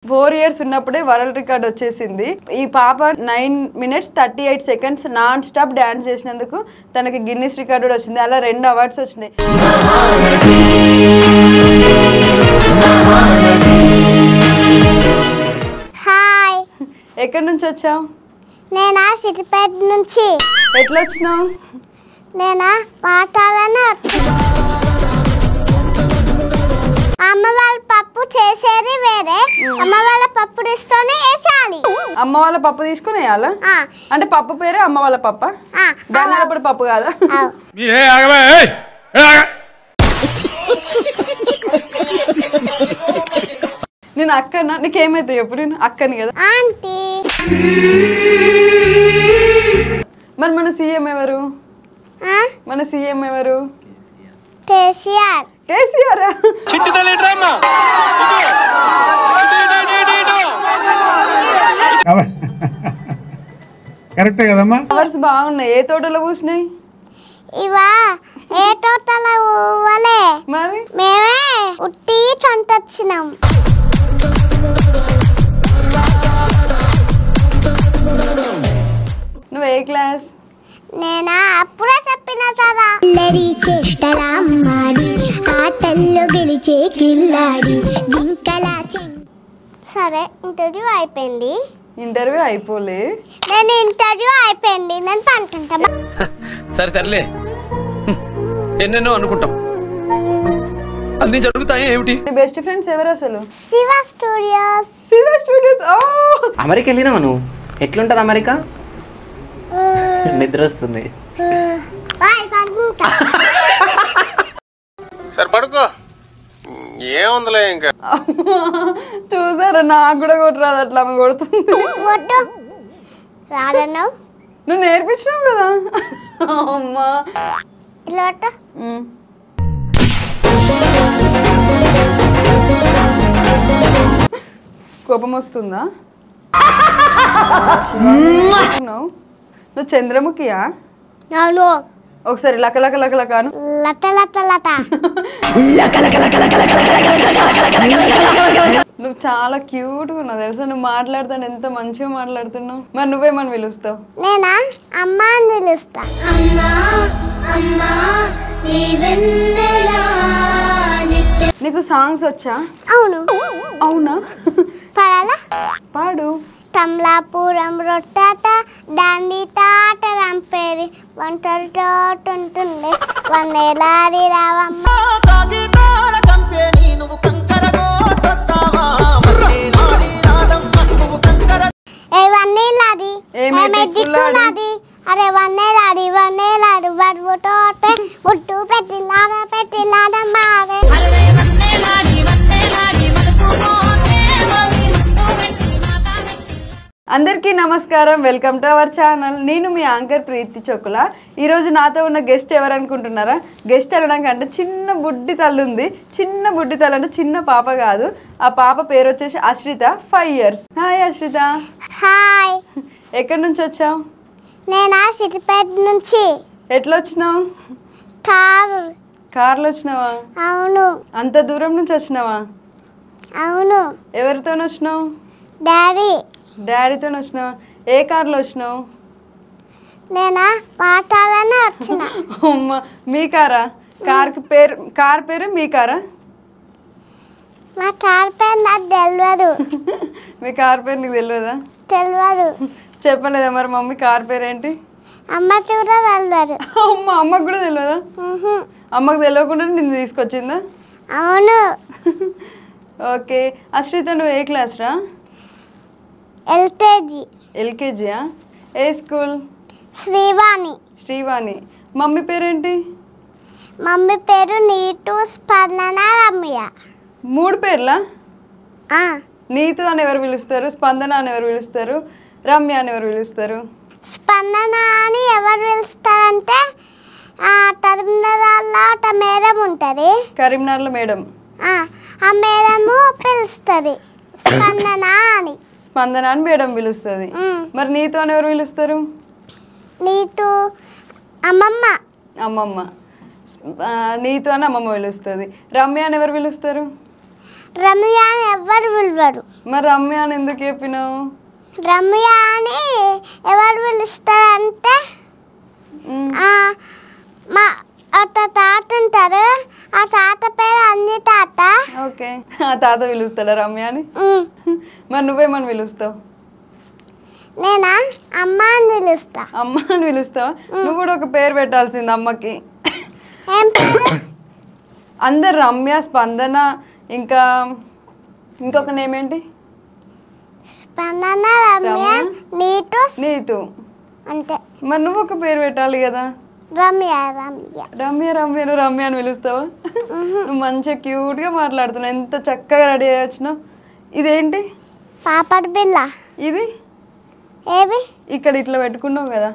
4 years ఉన్నప్పుడే world record వచ్చేసింది. ఈ పాప 9 minutes 38 seconds non stop dance చేసినందుకు తనకి గిన్నిస్ రికార్డ్ కూడా వచ్చింది. అలా 2 అవార్డ్స్ వచ్చినాయి. హాయ్, ఎక్కడి నుంచి వచ్చావు? నేనా సిద్దిపేట నుంచి. ఎట్లా వచ్చినావు? నేనా పాఠాలనే వచ్చాను. అమ్మ వాళ్ళ పప్పు చేసేది వేరే, అమ్మ వాళ్ళ పప్పు ఇస్తూనే వేసాలి. అమ్మ వాళ్ళ పప్పు తీసుకుని వేయాలా? అంటే పప్పు పేరే అమ్మ వాళ్ళ పప్ప? దాని పప్పు కాదా? నేను అక్కనా? నీకేమైతే ఎప్పుడు నేను అక్కని కదా. ఆంటీ. మరి మన సీఎం ఎవరు? మన సీఎం ఎవరు? కేసీఆర్. కేసీఆర్ కరెక్టే కదమ్మా. ఫ్లవర్స్ బాగున్నాయి. ఏ తోటలో పూసినాయి? ఇవా ఏ తోటలో ఊవలే, మరి మేమే ఉట్టి చంటొచ్చినాం. నువ్వు ఏ క్లాస్? నేనా అప్పుడే చెప్పిన కదా. ఆటల్లో గెలిచే కిల్లాడి సరే, ఇంటర్వ్యూ అయిపోయింది. ఇంటర్వ్యూ అయిపోలే. నేను ఇంటర్వ్యూ అయిపోయింది, నేను పంటుంటా. సరే తరలే, ఎన్నెన్నో అనుకుంటాం, అన్ని జరుగుతాయి. ఏమిటి బెస్ట్ ఫ్రెండ్స్ ఎవరు అసలు? Shiva Studios. Shiva Studios. America వెళ్ళినావా నువ్వు? ఎట్లుంటది అమెరికా? నిద్ర వస్తుంది. సరే పడుకో, ఏముందిలే ఇంకా. చూసారా, నాకు కూడా కొట్టరాదు, అట్లా ఆమె కొడుతుంది. రాదన్నావు, నువ్వు నేర్పించినావు కదా. అమ్మా కోపం వస్తుందా? నువ్వు చంద్రముఖియా? ఒకసారి లక లక లక లకాను. లత లత లత. నువ్వు చాలా క్యూట్గా ఉన్నావు తెలుసా. నువ్వు మాట్లాడుతాను ఎంత మంచిగా మాట్లాడుతున్నావు. మరి నువ్వేమని పిలుస్తావు? నేనా అమ్మ అని పిలుస్తా. నీకు సాంగ్స్ వచ్చా? అవును. అవునా? పాడాలా? పాడు. కమలాపురం రొట్టాట డాండి తాట రంపేరి ఒంటరి తోట ఉంటుంది వన్నేలారి రావమ్మ. వన్నేలాది దిక్కులాది, అరే వన్నేలాడి వన్నేలాడు వడ్వు తోట ముట్టు పెట్టిలాడ పెట్టిలాడమ్మ. అందరికీ నమస్కారం, వెల్కమ్ టు అవర్ ఛానల్. నేను మీ యాంకర్ ప్రీతి చొక్కుల. ఈరోజు నాతో ఉన్న గెస్ట్ ఎవరు అనుకుంటున్నారా? గెస్ట్ అనడం కంటే చిన్న బుడ్డి తల్లి ఉంది. చిన్న బుడ్డి తల్లి అంటే చిన్న పాప కాదు. ఆ పాప పేరు వచ్చేసి Ashritha, 5 years. Hi Ashritha. Hi. ఎక్కడి నుంచి వచ్చావు? నేనా సిద్దిపేట నుంచి. ఎట్లా వచ్చినావు? కార్లో వచ్చినావా? అవును. అంత దూరం నుంచి వచ్చినావా? అవును. ఎవరితో వచ్చినావు? డాడీతో వచ్చినావా? ఏ కార్లో వచ్చినావు? నేనా పాఠాలనే వచ్చిన. అమ్మ, మీ కారా? కార్ పేరు మీ కారా? మా కార్ పేరు నాకు తెలియదు. మీ కార్ పేరు నీకు తెలియదా? తెలియదు. చెప్పలేదా మరి మమ్మీ కార్ పేరు ఏంటి? అమ్మకి కూడా తెలియదు. అమ్మకు కూడా తెలియదా? అమ్మకు తెలియకుండా నిన్ను తీసుకొచ్చిందా? అవును. ఓకే. అశ్రిత, నువ్వు ఏ క్లాస్ రా? ఎల్కేజీ. ఎల్కేజీయా? ఏ స్కూల్? శ్రీవాణి. మమ్మీ పేరేంటి? మమ్మీ పేరు నీటు, స్పందన, రమ్య. 3 పేర్లా? నీతు అని ఎవరు పిలుస్తారు? స్పందన అని ఎవరు పిలుస్తారు? రమ్య అని ఎవరు పిలుస్తారు? స్పందన అని ఎవరు పిలుస్తారంటే కరీంనగర్లో ఒక మేడం ఉంటుంది. కరీంనగర్లో మేడం. ఆ మేడము పిలుస్తుంది స్పందన అని. స్పందన అని మేడం పిలుస్తుంది. మరి నీతు అని ఎవరు పిలుస్తారు? నీతు అమ్మమ్మ. నీతు అని అమ్మమ్మ పిలుస్తుంది. రమ్య అని ఎవరు పిలుస్తారు? రమ్య అని ఎవరు పిలవరు. మరి రమ్య అని ఎందుకు చెప్పినావు? రమ్య అని ఎవరు పిలుస్తారంటే మా ఒక తాత ఉంటారు, ఆ తాత పేరు అన్ని తాత. ఓకే, ఆ తాత పిలుస్తాడా రమ్య అని? మరి నువ్వేమని పిలుస్తావు? నేనా అమ్మ అని పిలుస్తా. అమ్మ అని పిలుస్తావా? నువ్వు కూడా ఒక పేరు పెట్టాల్సింది అమ్మకి. ఏం పేరు? అందరు రమ్య, స్పందన, ఇంకా ఇంకొక నేమ్ ఏంటి? స్పందన, రమ్య, నీతు అంతే. మరి నువ్వు ఒక పేరు పెట్టాలి కదా. రమ్య నువ్వు రమ్య అని పిలుస్తావా? నువ్వు మంచిగా క్యూట్గా మాట్లాడుతున్నావు, ఎంత చక్కగా రెడీ అయ్యి వచ్చినావు. ఇదేంటి? పాపడి బిళ్ళ. ఇది ఏవి? ఇక్కడ ఇట్లా పెట్టుకున్నావు కదా.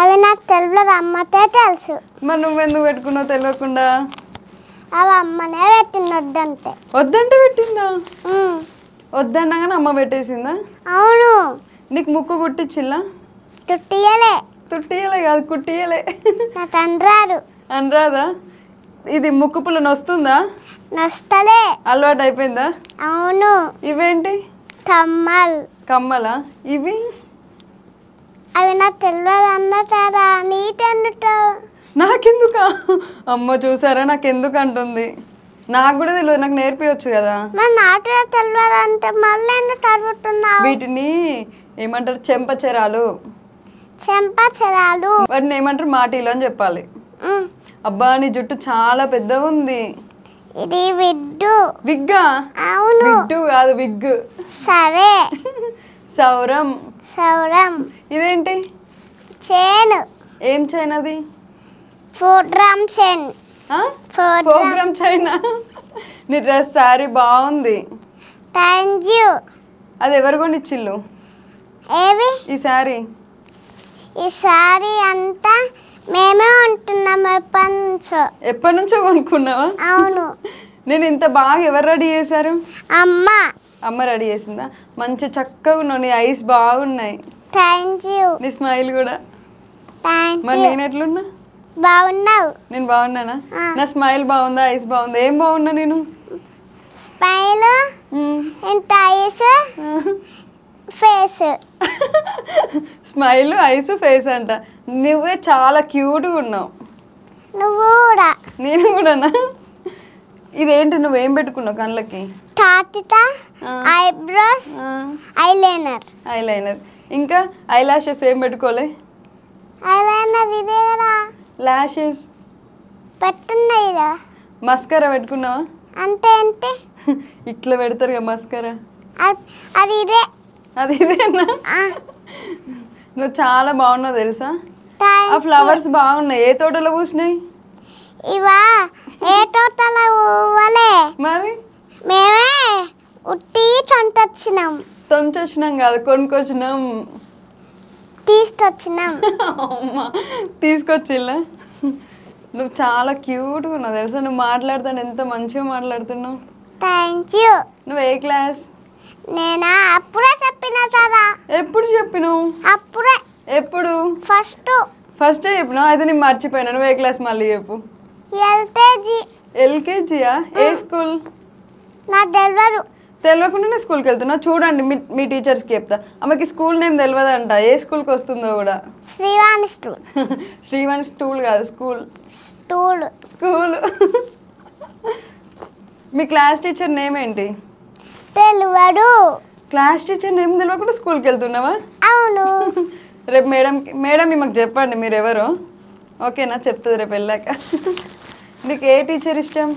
అవి నాకు తెలియదు, అమ్మతే తెలుసు. మరి నువ్వెందుకు పెట్టుకున్నావు తెలియకుండా? అవి అమ్మనే పెట్టింది వద్దంటే. వద్దంటే పెట్టిందా? వద్దన్నాగానే అమ్మ పెట్టేసిందా? అవును. నీకు ముక్కు కుట్టించిల్లా? తుట్టియలే. తుట్టియలే కాదు, కుట్టియలే. నాకు అనరాదు. అనరాదా? ఇది ముక్కు పుల్ల నొస్తుందా? నొస్తలే. అలవాటు అయిపోయిందా? అవును. ఇవేంటి? కమ్మలా? ఇవి అవి నాకు తెలియదు అన్నతారా, నీటెందుకు? నాకెందుకా? అమ్మ చూసారా, నాకెందుకు అంటుంది. నాకు కూడా తెలియదు, నాకు నేర్పించచ్చు కదా. మరి నాకే తెలియదు అంటే మళ్ళీ ఎందుకు అడుగుతున్నావు? వీటిని ఏమంటారు? చెంపచెరాలు. వాటిని ఏమంటారు? మాటీలు అని చెప్పాలి. అబ్బా, నీ జుట్టు చాలా పెద్దగా ఉంది. ఇది విగ్గు. విగ్గా? అవును. విగ్గు కాదు, విగ్గు. సరే. సౌరం. ఇదేంటి? చేను. ఏం చైన్ అది? Programme chain. ప్రోగ్రామ్ చైనా? నీ డ్రెస్ సారీ బాగుంది. Thank you. అది ఎవరు కొనిచ్చిల్లు? ఏవి? ఈ సారీ. ఈ సారీ అంతా మేమే ఉంటున్నాం ఎప్పటి నుంచో కొనుక్కున్నావా? అవును. నేను ఇంత బాగా ఎవరు రెడీ చేశారు? అమ్మ రెడీ చేసిందా? మంచి చక్కగా ఉన్నావు, నీ ఐస్ బాగున్నాయి. Thank you. నీ స్మైల్ కూడా. మరి నేను ఎట్లున్నా? బాగున్నావు. నేను బాగున్నానా? నా స్మైల్ బాగుందా, ఐస్ బాగుందా? ఏం బాగున్నా నేను? స్మైల్, ఇంత ice, face. Smile, ice, face అంట. నువ్వే చాలా క్యూట్గా ఉన్నావు. నువ్వు కూడా. నేను కూడానా? ఇదేంటి, నువ్వేం పెట్టుకున్నావు కళ్ళకి? తాటితా, ఐబ్రోస్, ఐలైనర్. ఇంకా ఐ లాషెస్ ఏం పెట్టుకోలే? ఐలైనర్ ఇదే కదా. లాషెస్ పెట్టున్నాయిరా. మస్కరా పెట్టుకున్నావా? అంటే ఏంటి? ఇట్లా పెడతారు కదా మస్కరా. అది ఇదే. అది ఇదేనా? నువ్వు చాలా బాగున్నావు తెలుసా. ఆ ఫ్లవర్స్ బాగున్నాయి. ఏ తోటలో పూసినాయి? ఇవా ఏ తోటలో పూవలే. మరి మేమే ఉట్టి తొంచొచ్చినాం కాదు, కొనుక్కొచ్చినాం. తీసుకొచ్చినాం. అమ్మా, తీసుకొచ్చిల్లా? నువ్వు చాలా క్యూట్గా ఉన్నావు తెలుసా. నువ్వు మాట్లాడుతాను ఎంత మంచిగా మాట్లాడుతున్నావు. Thank you. నువ్వు ఏ క్లాస్? నేనా అప్పుడే చెప్పినా కదా. ఎప్పుడు చెప్పినావు? అప్పుడే. ఎప్పుడు? ఫస్ట్ చెప్పినావు. అయితే నేను మర్చిపోయినా. నువ్వు ఏ క్లాస్ మళ్ళీ చెప్పు. ఎల్కేజీ. ఎల్కేజీయా? ఏ స్కూల్? నాకు తెలియదు. తెలియకుండానే స్కూల్కి వెళ్తున్నావు. చూడండి, మీ టీచర్స్కి చెప్తా. ఆమెకి స్కూల్ నేమ్ తెలియదంట, ఏ స్కూల్కి వస్తుందో కూడా. శ్రీవాణి స్కూల్. శ్రీవాణి స్కూల్ కాదు, స్కూల్. స్కూల్. మీ క్లాస్ టీచర్ నేమ్ ఏంటి? తెలియదు. క్లాస్ టీచర్ నేమ్ తెలియకుండా స్కూల్కి వెళ్తున్నావా? అవును. రేపు మేడం మాకు చెప్పండి మీరు ఎవరో. ఓకేనా? చెప్తుంది రేపు వెళ్ళాక. నీకు ఏ టీచర్ ఇష్టం?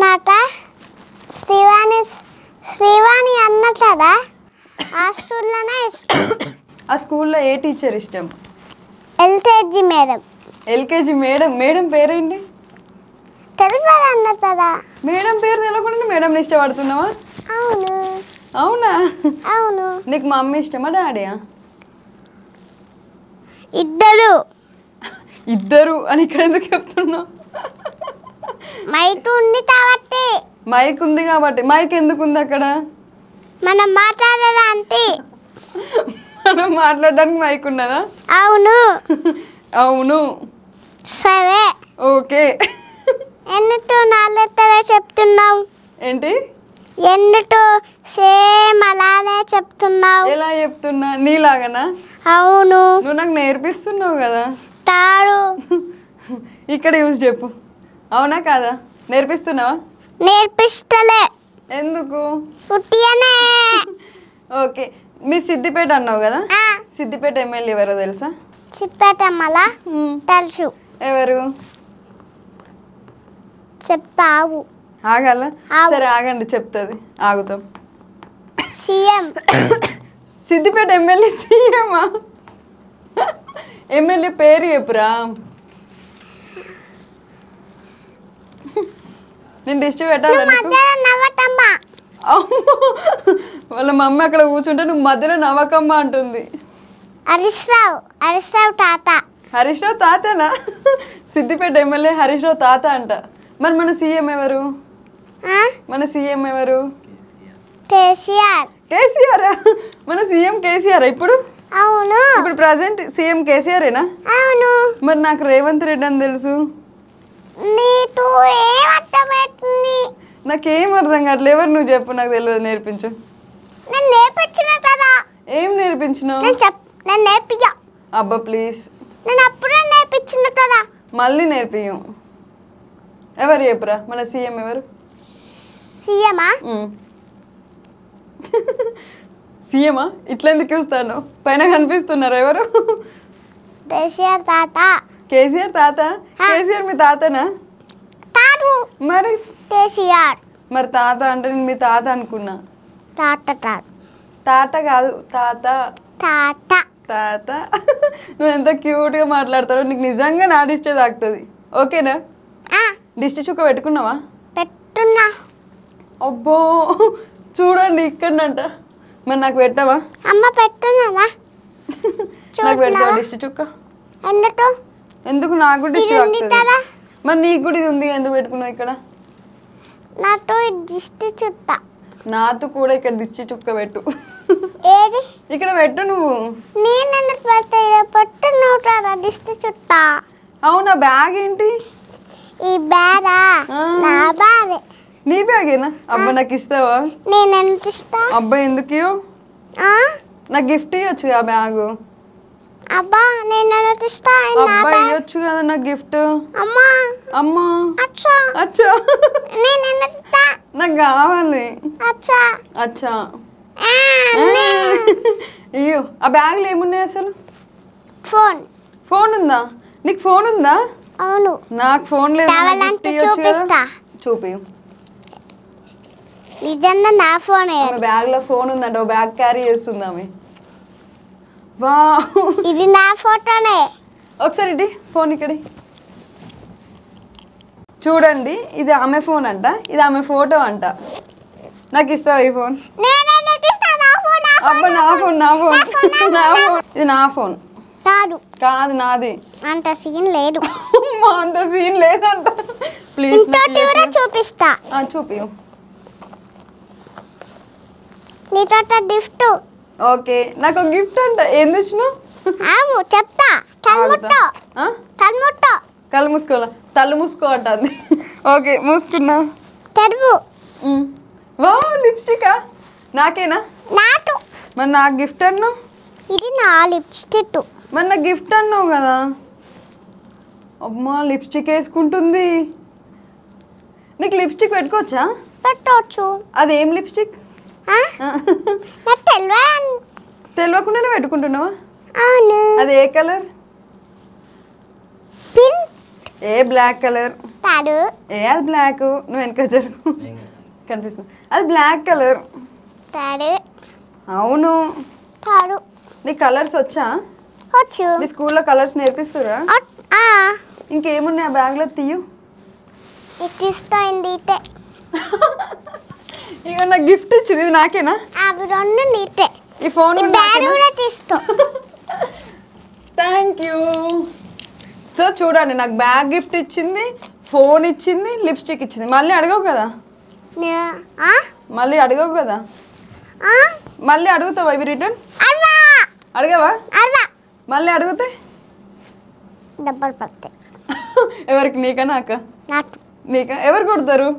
నాకు శ్రీవాణి అన్న కదా, ఆ స్కూల్లోనే ఇష్టం. ఆ స్కూల్లో ఏ టీచర్ ఇష్టం? LKG madam. LKG madam. Madam పేరేంటి? తెలియదు అన్న కదా. మేడం పేరు తెలియకుండా మేడం ఇష్టపడుతున్నావా? అవును. అవునా? అవును. నీకు మమ్మీ ఇష్టమా డాడీయా? ఇద్దరు అని ఇక్కడ ఎందుకు చెప్తున్నావు? మైక్ ఉంది కాబట్టి. మైక్ ఉంది కాబట్టి. మైక్ ఎందుకు ఉంది అక్కడ? మనం మాట్లాడడానికి. మనం మాట్లాడడానికి మైక్ ఉన్నదా? అవును. అవును. సరే. ఓకే. ఎందుకు నాలుగు చెప్తున్నావు? ఏంటి? ఎందుకు సేమ్ అలానే చెప్తున్నావు? ఎలా చెప్తున్నా? నీలాగనా? అవును. నువ్వు నాకు నేర్పిస్తున్నావు కదా. తాడు. ఇక్కడ యూజ్ చెప్పు. అవునా కాదా? నేర్పిస్తున్నావా? నేర్పిస్తలే. ఎందుకు? ఉట్టిగానే. ఓకే. మీ సిద్దిపేట అన్నావు కదా, ఆ. సిద్దిపేట ఎమ్మెల్యే ఎవరో తెలుసా? చిత్పేటమ్మల తెలుసు. ఎవరు? చెప్తావు. ఆగాల? ఆగు. సరే ఆగండి, చెప్తుంది, ఆగుతాం. సీఎం. సిద్దిపేట ఎమ్మెల్యే సీఎమా? ఎమ్మెల్యే పేరు చెప్పురా. నేను డిస్ట్రి పెట్టాలి. మధ్యలో నవ్వటమ్మా. వాళ్ళ మమ్మీ అక్కడ కూర్చుంటే నువ్వు మధ్యలో నవ్వకమ్మ అంటుంది. హరీష్ రావు తాత. హరీష్ రావు తాతనా? సిద్దిపేట ఎమ్మెల్యే హరీష్ రావు తాత అంట. మరి మన సీఎం ఎవరు? మన సీఎం ఎవరు? కేసీఆర్. కేసీఆర్. మన సీఎం కేసీఆర్ ఇప్పుడు? అవును. ఇప్పుడు ప్రజెంట్ సీఎం కేసీఆరేనా? అవును. మరి నాకు రేవంత్ రెడ్డి అని తెలుసు. నీకు ఏం అర్థమవుతుంది? నాకేం అర్థం కావట్లేదు. ఎవరు నువ్వు చెప్పు, నాకు తెలియదు, నేర్పించు. నేను నేర్పించిన కదా. ఏం నేర్పించినావు? నేను నేర్పియా. అబ్బా ప్లీజ్. నేను అప్పుడే నేర్పించిన కదా. మళ్ళీ నేర్పియం. ఎవరు చెప్పురా మన సీఎం ఎవరు? సీఎమా? సీఎమా? ఇట్లా ఎందుకు చూస్తాను? పైన కనిపిస్తున్నారు ఎవరు? కేసీఆర్ తాత. కేసీఆర్ తాత? కేసీఆర్ మీ తాతనా? తాడు. మరి కేసీఆర్. మరి తాత అంటే నేను మీ తాత అనుకున్నా. తాత. తాత కాదు, తాత. తాత. తాత. నువ్వు ఎంత క్యూట్గా మాట్లాడతావు. నీకు నిజంగా నా దిష్టి తాకుతుంది. ఓకేనా? దిష్టి చుక్క పెట్టుకున్నావా? పెట్టున్నా. అబ్బో చూడండి ఇక్కడనంట. మరి నాకు పెట్టవా? అమ్మ పెట్టున్నానా? నాకు పెడతావా దిష్టి చుక్క? ఎందుకు? నాకు కూడా దిష్టి తాకుతుంది. మరి నీకు కూడా ఇది ఉంది, ఎందుకు పెట్టుకున్నావు ఇక్కడ? నాతో దిష్టి చుట్ట. నాతో కూడా ఇక్కడ దిష్టి చుక్క పెట్టు. ఏది? ఇక్కడ పెట్టు నువ్వు. నేను ఎందుకు పెడతా? పెట్టు నువ్వు దిష్టి చుట్ట. అవునా? బ్యాగ్ ఏంటి? ఈ బ్యాగా నా బ్యాగే. నీ బ్యాగేనా? అబ్బా నాకు ఇస్తావా? నేను ఎంత ఇస్తా? అబ్బా ఎందుకు? నాకు గిఫ్ట్ ఇవ్వచ్చు ఆ బ్యాగు. అబ్బా నేను ఎంత ఇస్తా? అబ్బా ఇవ్వచ్చు కదా నాకు గిఫ్ట్. అమ్మా. అమ్మా. అచ్చా. అచ్చా. నేను ఎంత ఇస్తా? నాకు కావాలి. అచ్చా. అచ్చా. ఇయ్యో. ఆ బ్యాగ్లో ఏమున్నాయి అసలు? ఫోన్. ఫోన్ ఉందా నీకు? ఫోన్ ఉందా? అవును. నాకు ఫోన్ లేదు. చూపిస్తా. చూపి. నిజంగా నా ఫోన్. బ్యాగ్ లో ఫోన్ ఉందంట. ఓ బ్యాగ్ క్యారీ చేస్తుంది ఆమె. వా, ఇది నా ఫోటోనే. ఒకసారి ఇటు ఫోన్ ఇక్కడి చూడండి. ఇది ఆమె ఫోన్ అంట, ఇది ఆమె ఫోటో అంట. నాకు ఇస్తావా ఈ ఫోన్? అబ్బా నా ఫోన్, నా ఫోన్, నా ఫోన్. ఇది నా ఫోన్ కాదు. కాదు నాది. అంత సీన్ లేదు. అంత సీన్ లేదంట. ప్లీజ్ చూపిస్తా. చూపి. నీతో గిఫ్ట్. ఓకే. నాకు ఒక గిఫ్ట్ అంట. ఏం తెచ్చినావు? చెప్తా. కళ్ళు మూసుకోవాలా? తల్లు మూసుకో అంటుంది. ఓకే మూసుకున్నా. తెరువు. వా లిప్స్టికా? నాకేనా? నాకు. మరి నాకు గిఫ్ట్ అన్నావు. ఇది నా లిప్స్టిక్. మరి నాకు గిఫ్ట్ అన్నావు కదా. అమ్మా లిప్స్టిక్ వేసుకుంటుంది. నీకు లిప్స్టిక్ పెట్టుకోవచ్చా? పెట్టవచ్చు. అదేం లిప్స్టిక్? తెలియకుండానే పెట్టుకుంటున్నావా? అవును. అది ఏ కలర్? పింక్. ఏ బ్లాక్ కలర్? కాదు. అది బ్లాక్. నువ్వు వెనక జరుగు, కనిపిస్తుంది. అది బ్లాక్ కలర్. కాదు. అవును. కాదు. నీ కలర్స్ వచ్చా? వచ్చు. మీ స్కూల్లో కలర్స్ నేర్పిస్తారా? ఇంకేమున్నాయి ఆ బ్యాగ్లో? తీయు. ఇష్టమైంది ఇక నాకు గిఫ్ట్ ఇచ్చింది. ఇది నాకేనా? అవి రెండు నీటే. ఈ ఫోన్ తీసుకో. Thank you. సో చూడండి, నాకు బ్యాగ్ గిఫ్ట్ ఇచ్చింది, ఫోన్ ఇచ్చింది, లిప్స్టిక్ ఇచ్చింది. మళ్ళీ అడగవు కదా? మళ్ళీ అడగవు కదా? మళ్ళీ అడుగుతావా ఇవి రిటర్న్? అడగవా? మళ్ళీ అడిగితే డబ్బులు పడతాయి. ఎవరికి? నీకా నాకా? నాకు. నీకా? ఎవరు కొడతారు?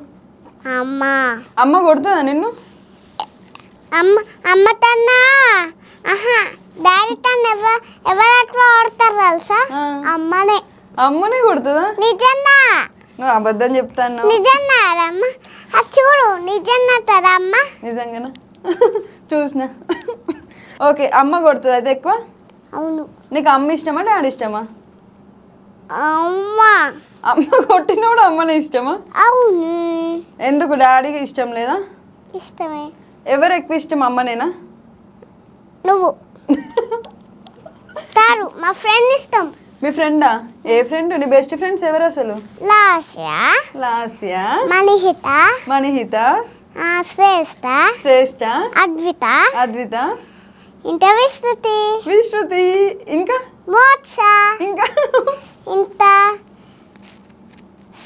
అమ్మ అమ్మ కొడుతుందా నిన్ను? అమ్మ తన్నా డాడీ తను ఎవరు అట్లా ఆడతారు తెలుసా? అమ్మనే. అమ్మనే కొడుతుందా? నిజంగా. నువ్వు అబద్ధం చెప్తాను. నిజంగా అమ్మ అది చూడు నిజంగా అమ్మ. నిజంగానా? చూసిన. ఓకే, అమ్మ కొడుతుంది అయితే ఎక్కువ? అవును. నీకు అమ్మ ఇష్టమా డాడీ ఇష్టమా? అమ్మ. అమ్మ కొట్టినోడు అమ్మనే ఇష్టమా? అవును. ఎందుకు డాడీకి ఇష్టం లేదా? ఇష్టమే. ఎవరు ఎక్కువ ఇష్టం, అమ్మనేనా? నువ్వు కాదు, మా ఫ్రెండ్ ఇష్టం. మీ ఫ్రెండా? ఏ ఫ్రెండ్? నీ బెస్ట్ ఫ్రెండ్స్ ఎవరు అసలు? లాస్య, మణిహిత, శ్రేష్ఠ, అద్విత, ఇంకా విశ్రుతి, ఇంకా మోక్ష, ఇంకా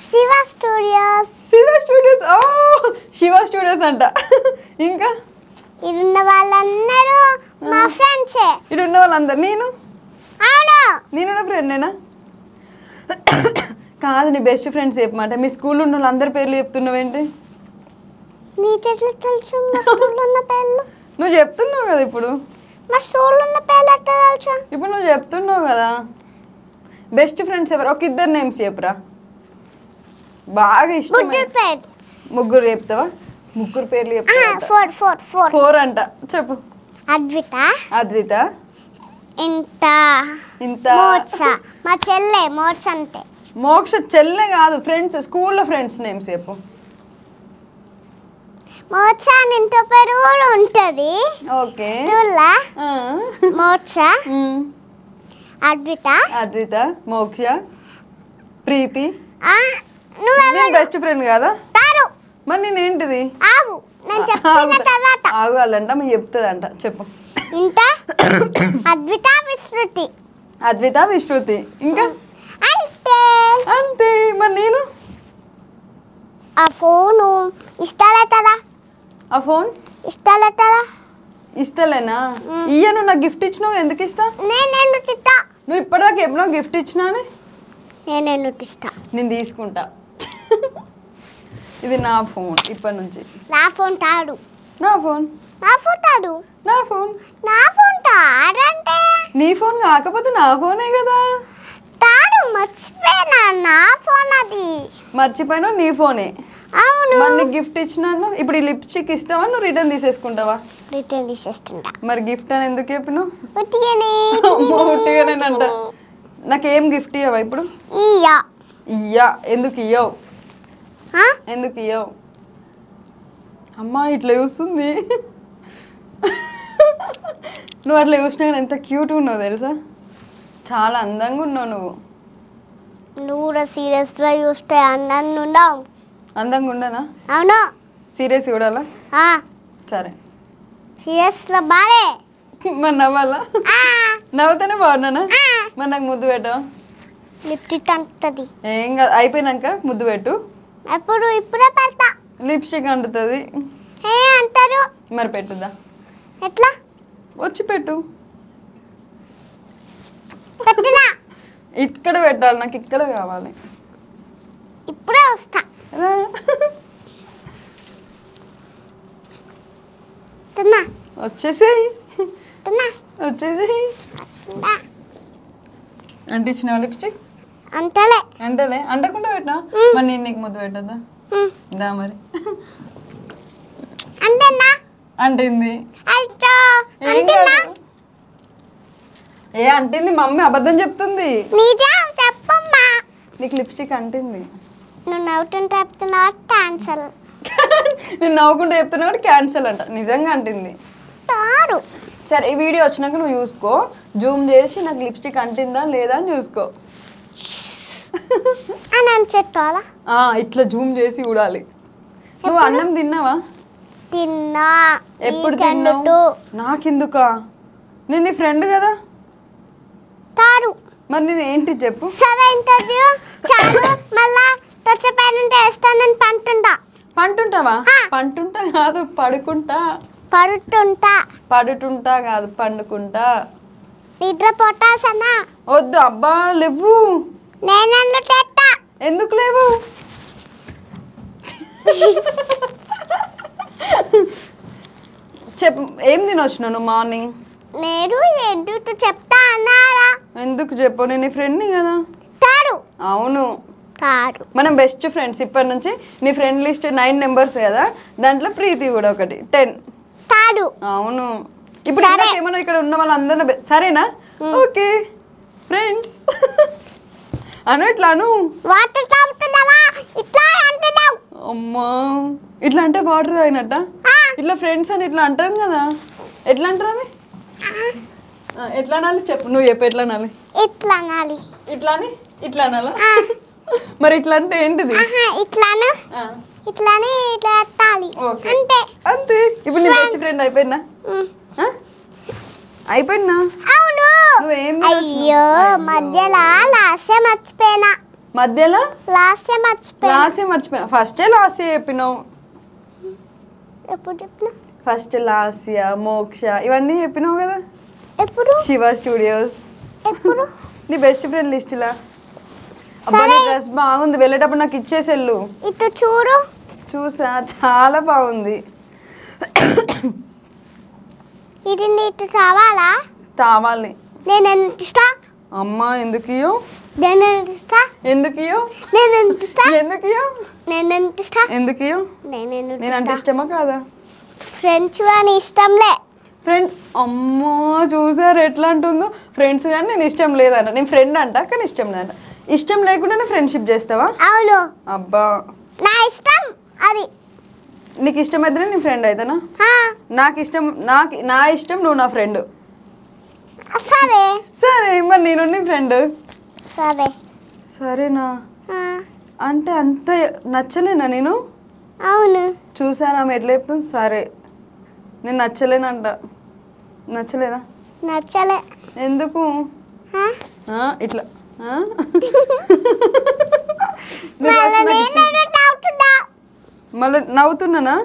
శివ స్టూడియోస్. ఓ శివ స్టూడియోస్ అంట. ఇంకా ఇడున్న వాళ్ళందరూ మా ఫ్రెండ్సే. ఇడున్న వాళ్ళందరు నేను? అవును. నేను కూడా ఫ్రెండేనా? కాదు, నీ బెస్ట్ ఫ్రెండ్స్ చెప్పమాట. మీ స్కూల్లో ఉన్న వాళ్ళందరి పేర్లు చెప్తున్నావేంటి? నీకెట్లా తెలుసు మా స్కూల్లో ఉన్న పేర్లు? నువ్వు చెప్తున్నావు కదా ఇప్పుడు. మా స్కూల్లో ఉన్న పేర్లు ఎట్లా తెలుసు? ఇప్పుడు నువ్వు చెప్తున్నావు కదా. బెస్ట్ ఫ్రెండ్స్ ఎవరు? ఒక ఇద్దరు నేమ్స్ చెప్పురా. బాగా ఇష్టం. ముగ్గురు చెప్తావా? ముగ్గురు పేర్లు చెప్తావా? 4 అంట. చెప్పు. అద్విత, ఇంత మోక్ష, మా చెల్లె మోక్ష. అంటే మోక్ష చెల్లె కాదు, ఫ్రెండ్స్, స్కూల్లో ఫ్రెండ్స్ నేమ్స్ చెప్పు. మోక్ష ఇంత పేరు కూడా ఉంటది. ఓకే. మోక్ష, అద్విత, మోక్ష, ప్రీతి. నువ్వు బెస్ట్ ఫ్రెండ్ కదా? మరి నేనేంటిది? ఆగు, నేను చెప్పిన తర్వాత. ఆగాలంట, మీ చెప్తుందంట. చెప్పు. ఇంత అద్విత, విశ్రుతి, ఇంకా అంతే. మరి నేను? ఆ ఫోను ఇస్తాలేతారా? ఆ ఫోన్ ఇస్తలేనా? ఇయ్యను. నాకు గిఫ్ట్ ఇచ్చినావు, ఎందుకు ఇస్తా? నువ్వు ఇప్పటిదాకా ఎప్పుడో గిఫ్ట్ ఇచ్చినా అని? నేను తీసుకుంటా. ఇది నా ఫోన్ ఇప్పటి నుంచి. నా ఫోన్ తాడు. నీ ఫోన్ కాకపోతే నా ఫోనే కదా. తాడు మర్చిపోయినా, నా ఫోన్ అది. మర్చిపోయినా? నీ ఫోనే. అవును. మళ్ళీ గిఫ్ట్ ఇచ్చినాను. ఇప్పుడు ఈ లిప్స్టిక్ ఇస్తావా, నువ్వు రిటర్న్ తీసేసుకుంటావా? రిటర్న్ తీసేస్తుంటా. మరి గిఫ్ట్ అని ఎందుకు చెప్పినావు? ఉట్టిగానేనంట. నాకేం గిఫ్ట్ ఇవ్వవా ఇప్పుడు? ఇయ్యా. ఎందుకు ఇయ్యవు? అమ్మా ఇట్లా చూస్తుంది. నువ్వు అట్లా చూసినా కానీ ఎంత క్యూట్ ఉన్నావు తెలుసా? చాలా అందంగా ఉన్నావు నువ్వు. నువ్వు కూడా సీరియస్గా చూస్తే అందంగా ఉండవు. అందంగా ఉండనా? అవును. సీరియస్ చూడాలా? సరే. సీరియస్లో బాలే. మరి నవ్వాలా? నవ్వుతానే బాగున్నానా? మరి నాకు ముద్దు పెట్టవా? లిప్స్టిక్ అంటుంది. ఏం కాదు, అయిపోయినాక ముద్దు పెట్టు. ఇప్పుడే పెడతా. లిప్స్టిక్ అంటుతుంది. అంటారు. మరి పెట్టుదా? ఎట్లా? వచ్చి పెట్టు. పెట్టినా. ఇక్కడ పెట్టాలి, నాకు ఇక్కడ కావాలి. ఇప్పుడే వస్తా. వచ్చేసేయి. అంటించినావా లిప్స్టిక్? అంటలే. అంటకుండా పెట్టినా? మరి నేను నీకు ముద్దు పెట్టద్దా? దా మరి. అంటింది. అంటింది. మమ్మీ అబద్ధం చెప్తుంది. నీకు లిప్స్టిక్ అంటింది. నువ్వు నవ్వుతుంటే చెప్తున్నావు క్యాన్సల్. నేను నవ్వుకుంటే చెప్తున్నా కూడా క్యాన్సల్ అంట. నిజంగా అంటింది. సరే, ఈ వీడియో వచ్చినాక నువ్వు చూసుకో. జూమ్ చేసి నాకు లిప్స్టిక్ అంటిందా లేదా అని చూసుకో. ఇట్లా జూమ్ చేసి చూడాలి. నువ్వు అన్నం తిన్నావా? తిన్నా. ఎప్పుడు తిన్నావు? నాకెందుకా? నేను నీ ఫ్రెండ్ కదా. మరి నేను ఏంటి చెప్పు. సరే, ఇంటర్వ్యూ చాలు. మళ్ళా తొచ్చపైన వేస్తానని పంటుంటావా? పంటుంటా కాదు, పడుకుంటా. పడుతుంటా కాదు, పండుకుంటా. నిద్ర పొట్టాసనా? వద్దు. అబ్బా లేవు. నేను ఎందుకు లేవు? చెప్పు, ఏం తినొచ్చినావు నువ్వు మార్నింగ్? నేను ఎందుకు చెప్తా అన్నారా? ఎందుకు చెప్పు, నేను నీ ఫ్రెండ్ని కదా. తాడు అవును, తాడు. మనం బెస్ట్ ఫ్రెండ్స్ ఇప్పటి నుంచి. నీ ఫ్రెండ్ లిస్ట్ 9 నెంబర్స్ కదా, దాంట్లో ప్రీతి కూడా ఒకటి 10. తాడు. అవును. ఇప్పుడు ఏమన్నా ఇక్కడ ఉన్న వాళ్ళందరూ సరేనా? ఓకే ఫ్రెండ్స్ అను. ఇట్లా అను. వాటర్ తాగుతున్నావా? ఇట్లా అంటున్నావు. అమ్మా, ఇట్లా అంటే వాటర్ తాగినట్ట. ఇట్లా ఫ్రెండ్స్ అని ఇట్లా అంటారు కదా, ఎట్లా అంటారు అది? ఎట్లా అనాలి చెప్పు, నువ్వు చెప్పు ఎట్లా అనాలి? ఇట్లా అనాలి. ఇట్లా అని ఇట్లా అనాలా? మరి ఇట్లా అంటే ఏంటిది? ఇట్లాను ఇట్లానే ఇట్లా ఎత్తాలి. అంతే అంతే. ఇప్పుడు నీ బెస్ట్ ఫ్రెండ్ అయిపోయినా? అయిపోయినా? అవును. నువ్వేం అయ్యో మధ్యలో లాస్ట్ మర్చిపోయినా. మధ్యలో లాస్ట్ మర్చిపోయినా. ఫస్టే లాస్ట్ చెప్పినావు. ఎప్పుడు చెప్పినా? ఫస్ట్ లాస్య, మోక్ష ఇవన్నీ చెప్పినావు కదా. ఎప్పుడు? శివ స్టూడియోస్. ఎప్పుడు? నీ బెస్ట్ ఫ్రెండ్ లిస్టులా. అబ్బా నీ డ్రెస్ బాగుంది, వెళ్ళేటప్పుడు నాకు ఇచ్చేసి వెళ్ళు. ఇటు చూడు. చూసా, చాలా బాగుంది. ఇది నీకు కావాలా? తావాలి. నేను ఎంత ఇస్తా? అమ్మా ఎందుకు ఇయ్యో? నేను ఎంత ఇస్తా? ఎందుకు ఇయ్యో? నేను ఎంత ఇస్తా? ఎందుకు ఇయ్యో? నేను ఎంత ఇస్తా? ఎందుకు ఇయ్యో? నేనంటే ఇష్టమా కాదా? ఫ్రెండ్స్ అని ఇష్టంలే. ఫ్రెండ్స్ అమ్మో చూసారు ఎట్లా అంటుందో. ఫ్రెండ్స్ కానీ నేను ఇష్టం లేదంట. నేను ఫ్రెండ్ అంట కానీ ఇష్టం లేదంట. ఇష్టం లేకుండానే ఫ్రెండ్షిప్ చేస్తావా? అవును. అబ్బా నా ఇష్టం అది. నీకు ఇష్టం అయితేనే నీ ఫ్రెండ్ అయితేనా? నాకు ఇష్టం, నా ఇష్టం, నువ్వు నా ఫ్రెండ్. సరే సరే మరి నేను నీ ఫ్రెండ్. సరే. సరేనా? అంటే అంత నచ్చలేనా నేను? అవును. చూసారా ఆమె ఎట్లా చెప్తుంది? సరే నేను నచ్చలేనంట. నచ్చలేదా? నచ్చలే. ఎందుకు? ఇట్లా మళ్ళీ నవ్వుతున్నానా?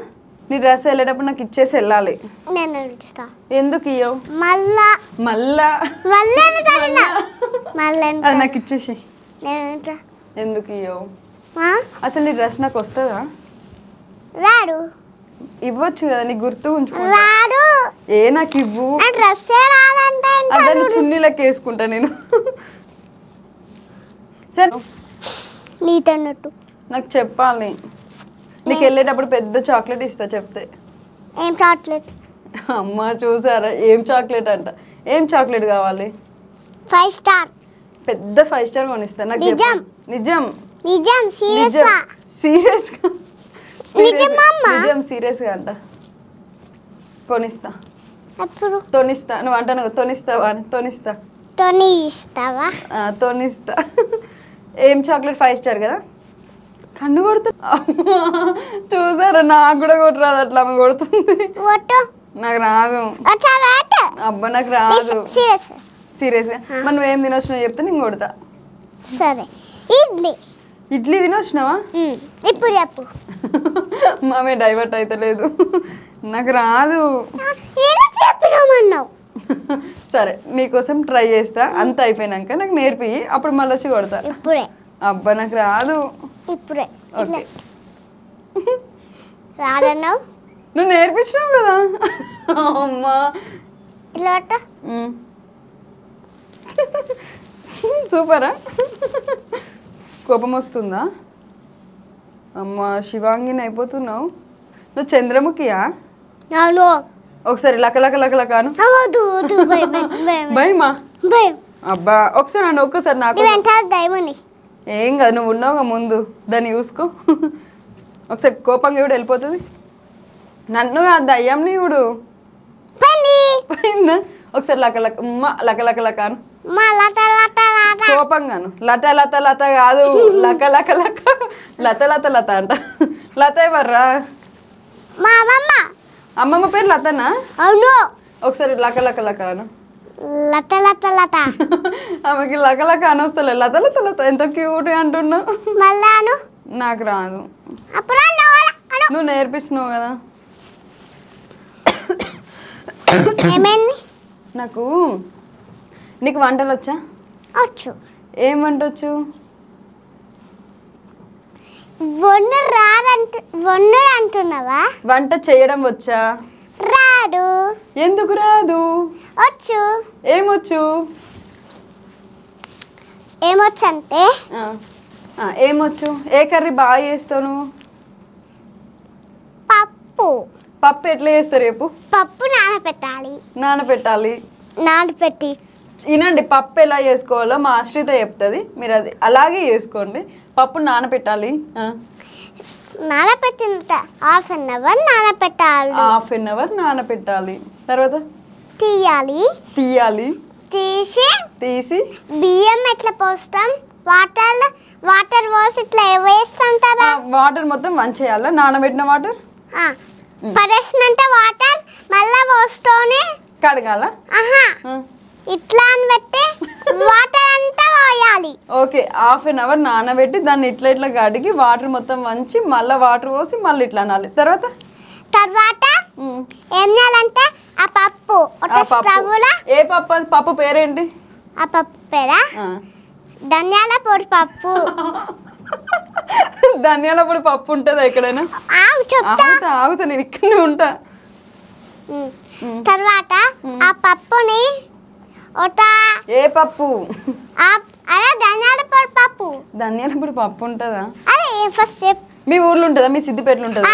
నీ డ్రెస్ వెళ్ళేటప్పుడు నాకు ఇచ్చేసి వెళ్ళాలి. నేను ఇస్తా. ఎందుకు ఇయ్యవు? మళ్ళా మళ్ళా అది నాకు ఇచ్చేసి. ఎందుకు ఇయ్యవు? అసలు నీ డ్రెస్ నాకు వస్తుందా? రాడు. ఇవ్వచ్చు కదా, నీకు గుర్తు ఉంచుకో. రాడు. నాకు ఇవ్వు. డ్రెస్ రాదంటే అదని చున్నీలకు వేసుకుంటా నేను. సరే నీతన్నట్టు నాకు చెప్పాలి. నీకు వెళ్ళేటప్పుడు పెద్ద చాక్లెట్ ఇస్తా చెప్తే. ఏం చాక్లెట్? అమ్మ చూసారా ఏం చాక్లెట్ అంట. ఏం చాక్లెట్ కావాలి? 5 స్టార్. పెద్ద 5 స్టార్ కొనిస్తా. నాకు నిజం. నిజం నిజం. సీరియస్గా. సీరియస్గా నిజం సీరియస్గా అంట. కొనిస్తా. ఎప్పుడు? తొనిస్తా. నువ్వు అంటాను తొనిస్తావా అని. తొనిస్తా. తొని ఇస్తావా? తొనిస్తా. ఏం చాక్లెట్? 5 స్టార్ కదా. కన్ను కొడుతుంది. చూసారా నాకు కూడా కొట్టరాదు అట్లా. ఆమె కొడుతుంది. నాకు రాదు. అబ్బా నాకు రాదు. సీరియస్గా. మరి నువ్వేం తినొచ్చినావు చెప్తే నేను కొడతా. సరే. ఇడ్లీ తినొచ్చినావా? ఇప్పుడు చెప్పు. మామే డైవర్ట్ అయితే లేదు. నాకు రాదు. చెప్పినామన్నావు. సరే నీకోసం ట్రై చేస్తా. అంత అయిపోయినాక నాకు నేర్పి అప్పుడు మళ్ళీ వచ్చి కొడతా. ఇప్పుడే. అబ్బా నాకు రాదు. ఇప్పుడే. ఓకే రాదన్నావు. నువ్వు నేర్పించినావు కదా. అమ్మా ఇలా సూపరా. కోపం వస్తుందా? అమ్మా శివాంగిని అయిపోతున్నావు నువ్వు. చంద్రముఖియా? అవును. ఒకసారి లక లక లక లక అను. భయమా? అబ్బా ఒకసారి అను. ఒక్కసారి నాకు. ఏం కాదు, నువ్వు ఉన్నావుగా ముందు, దాన్ని చూసుకో. ఒకసారి కోపంగా కూడా వెళ్ళిపోతుంది. నన్ను కాదు దయ్యంని చూడు. పోయిందా? ఒకసారి లక లక లక లక లక అను. కోపంగాను. లత లత లత కాదు, లక లక లక. లత లత లత అంట. లత ఎవర్రా? అమ్మమ్మ పేరు లతనా? అవును. ఒకసారి లక లక లక అను. లత లత లత. ఆమెకి లక లక అనొస్తలే. లత లత లత ఎంత క్యూట్ అంటున్నావు. మళ్ళాను. నాకు రాదు. నువ్వు నేర్పిస్తున్నావు కదా. ఏమైంది? నాకు. నీకు వంటలు వచ్చా? వచ్చు. ఏం వంట వచ్చు? వన్ను అంటున్నావా? వంట చేయడం వచ్చా? రాదు. ఎందుకు రాదు? వచ్చు. ఏమొచ్చు? ఏమొచ్చు అంటే ఏమొచ్చు? ఏ కర్రీ బాగా చేస్తావు నువ్వు? పప్పు. పప్పు ఎట్లా చేస్తారు రేపు? పప్పు నానబెట్టాలి. నానబెట్టి వినండి, పప్పు ఎలా చేసుకోవాలో మా ఆశ్రిత చెప్తుంది, మీరు అది అలాగే చేసుకోండి. పప్పు నానబెట్టాలి. నానబెట్టిన ½ an hour నానబెట్టాలి. ½ an hour నానబెట్టాలి. తర్వాత తీయాలి. తీసి బియ్యం ఎట్లా పోస్తాం? వాటర్ పోసి ఇట్లా వేస్తుంటారా? వాటర్ మొత్తం వంచేయాలా? నానబెట్టిన వాటర్ పడేసినంత వాటర్ మళ్ళా పోస్తూనే కడగాల. ఇట్లా అని పెట్టి వాటర్ అంతా పోయాలి. ఓకే, ½ an hour నానబెట్టి దాన్ని ఇట్లా ఇట్లా కడిగి వాటర్ మొత్తం వంచి మళ్ళీ వాటర్ పోసి మళ్ళీ ఇట్లా అనాలి. తర్వాత ఏం చేయాలంటే ఆ పప్పు ఏ పప్పు? పప్పు పేరేంటి? ఆ పప్పు పేరా ధనియాల పొడి పప్పు. ధనియాల పొడి పప్పు ఉంటుందా ఎక్కడైనా? ఆగుతా, నేను ఇక్కడనే ఉంటా. తర్వాత ఆ పప్పుని ఏ పప్పు? అదే ధనియాల పొడి పప్పు. ధనియాల పొడి పప్పు ఉంటుందా? అరే ఫస్ట్ మీ ఊర్లో ఉంటుందా? మీ సిద్దిపేటలో ఉంటుందా?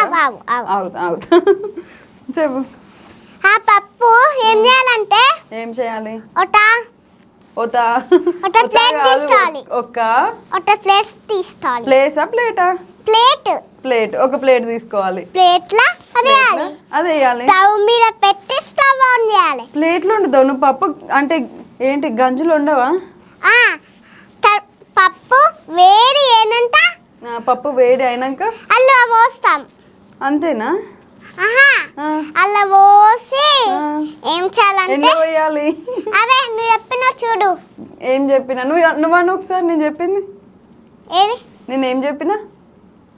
ఆగుతా చెప్పు. ఆ పప్పు ఏం చేయాలంటే ఏం చేయాలి? ప్లేసా ప్లేటా? ప్లేట్. ఒక ప్లేట్ తీసుకోవాలి. అదే స్టవ్ మీద పెట్టి స్టవ్ ఆన్ చేయాలి. ప్లేట్లో ఉండదు. నువ్వు పప్పు అంటే ఏంటి గంజులు ఉండవా? పప్పు వేడి అయినంత పప్పు వేడి అయినాక అల్లా పోస్తాం. అంతేనా? అలా పోసి ఏం చేయాలంటే పోయాలి. అదే నువ్వు చెప్పినా చూడు. ఏం చెప్పినా? నువ్వు ఒకసారి నేను చెప్పింది ఏది? నేనేం చెప్పినా?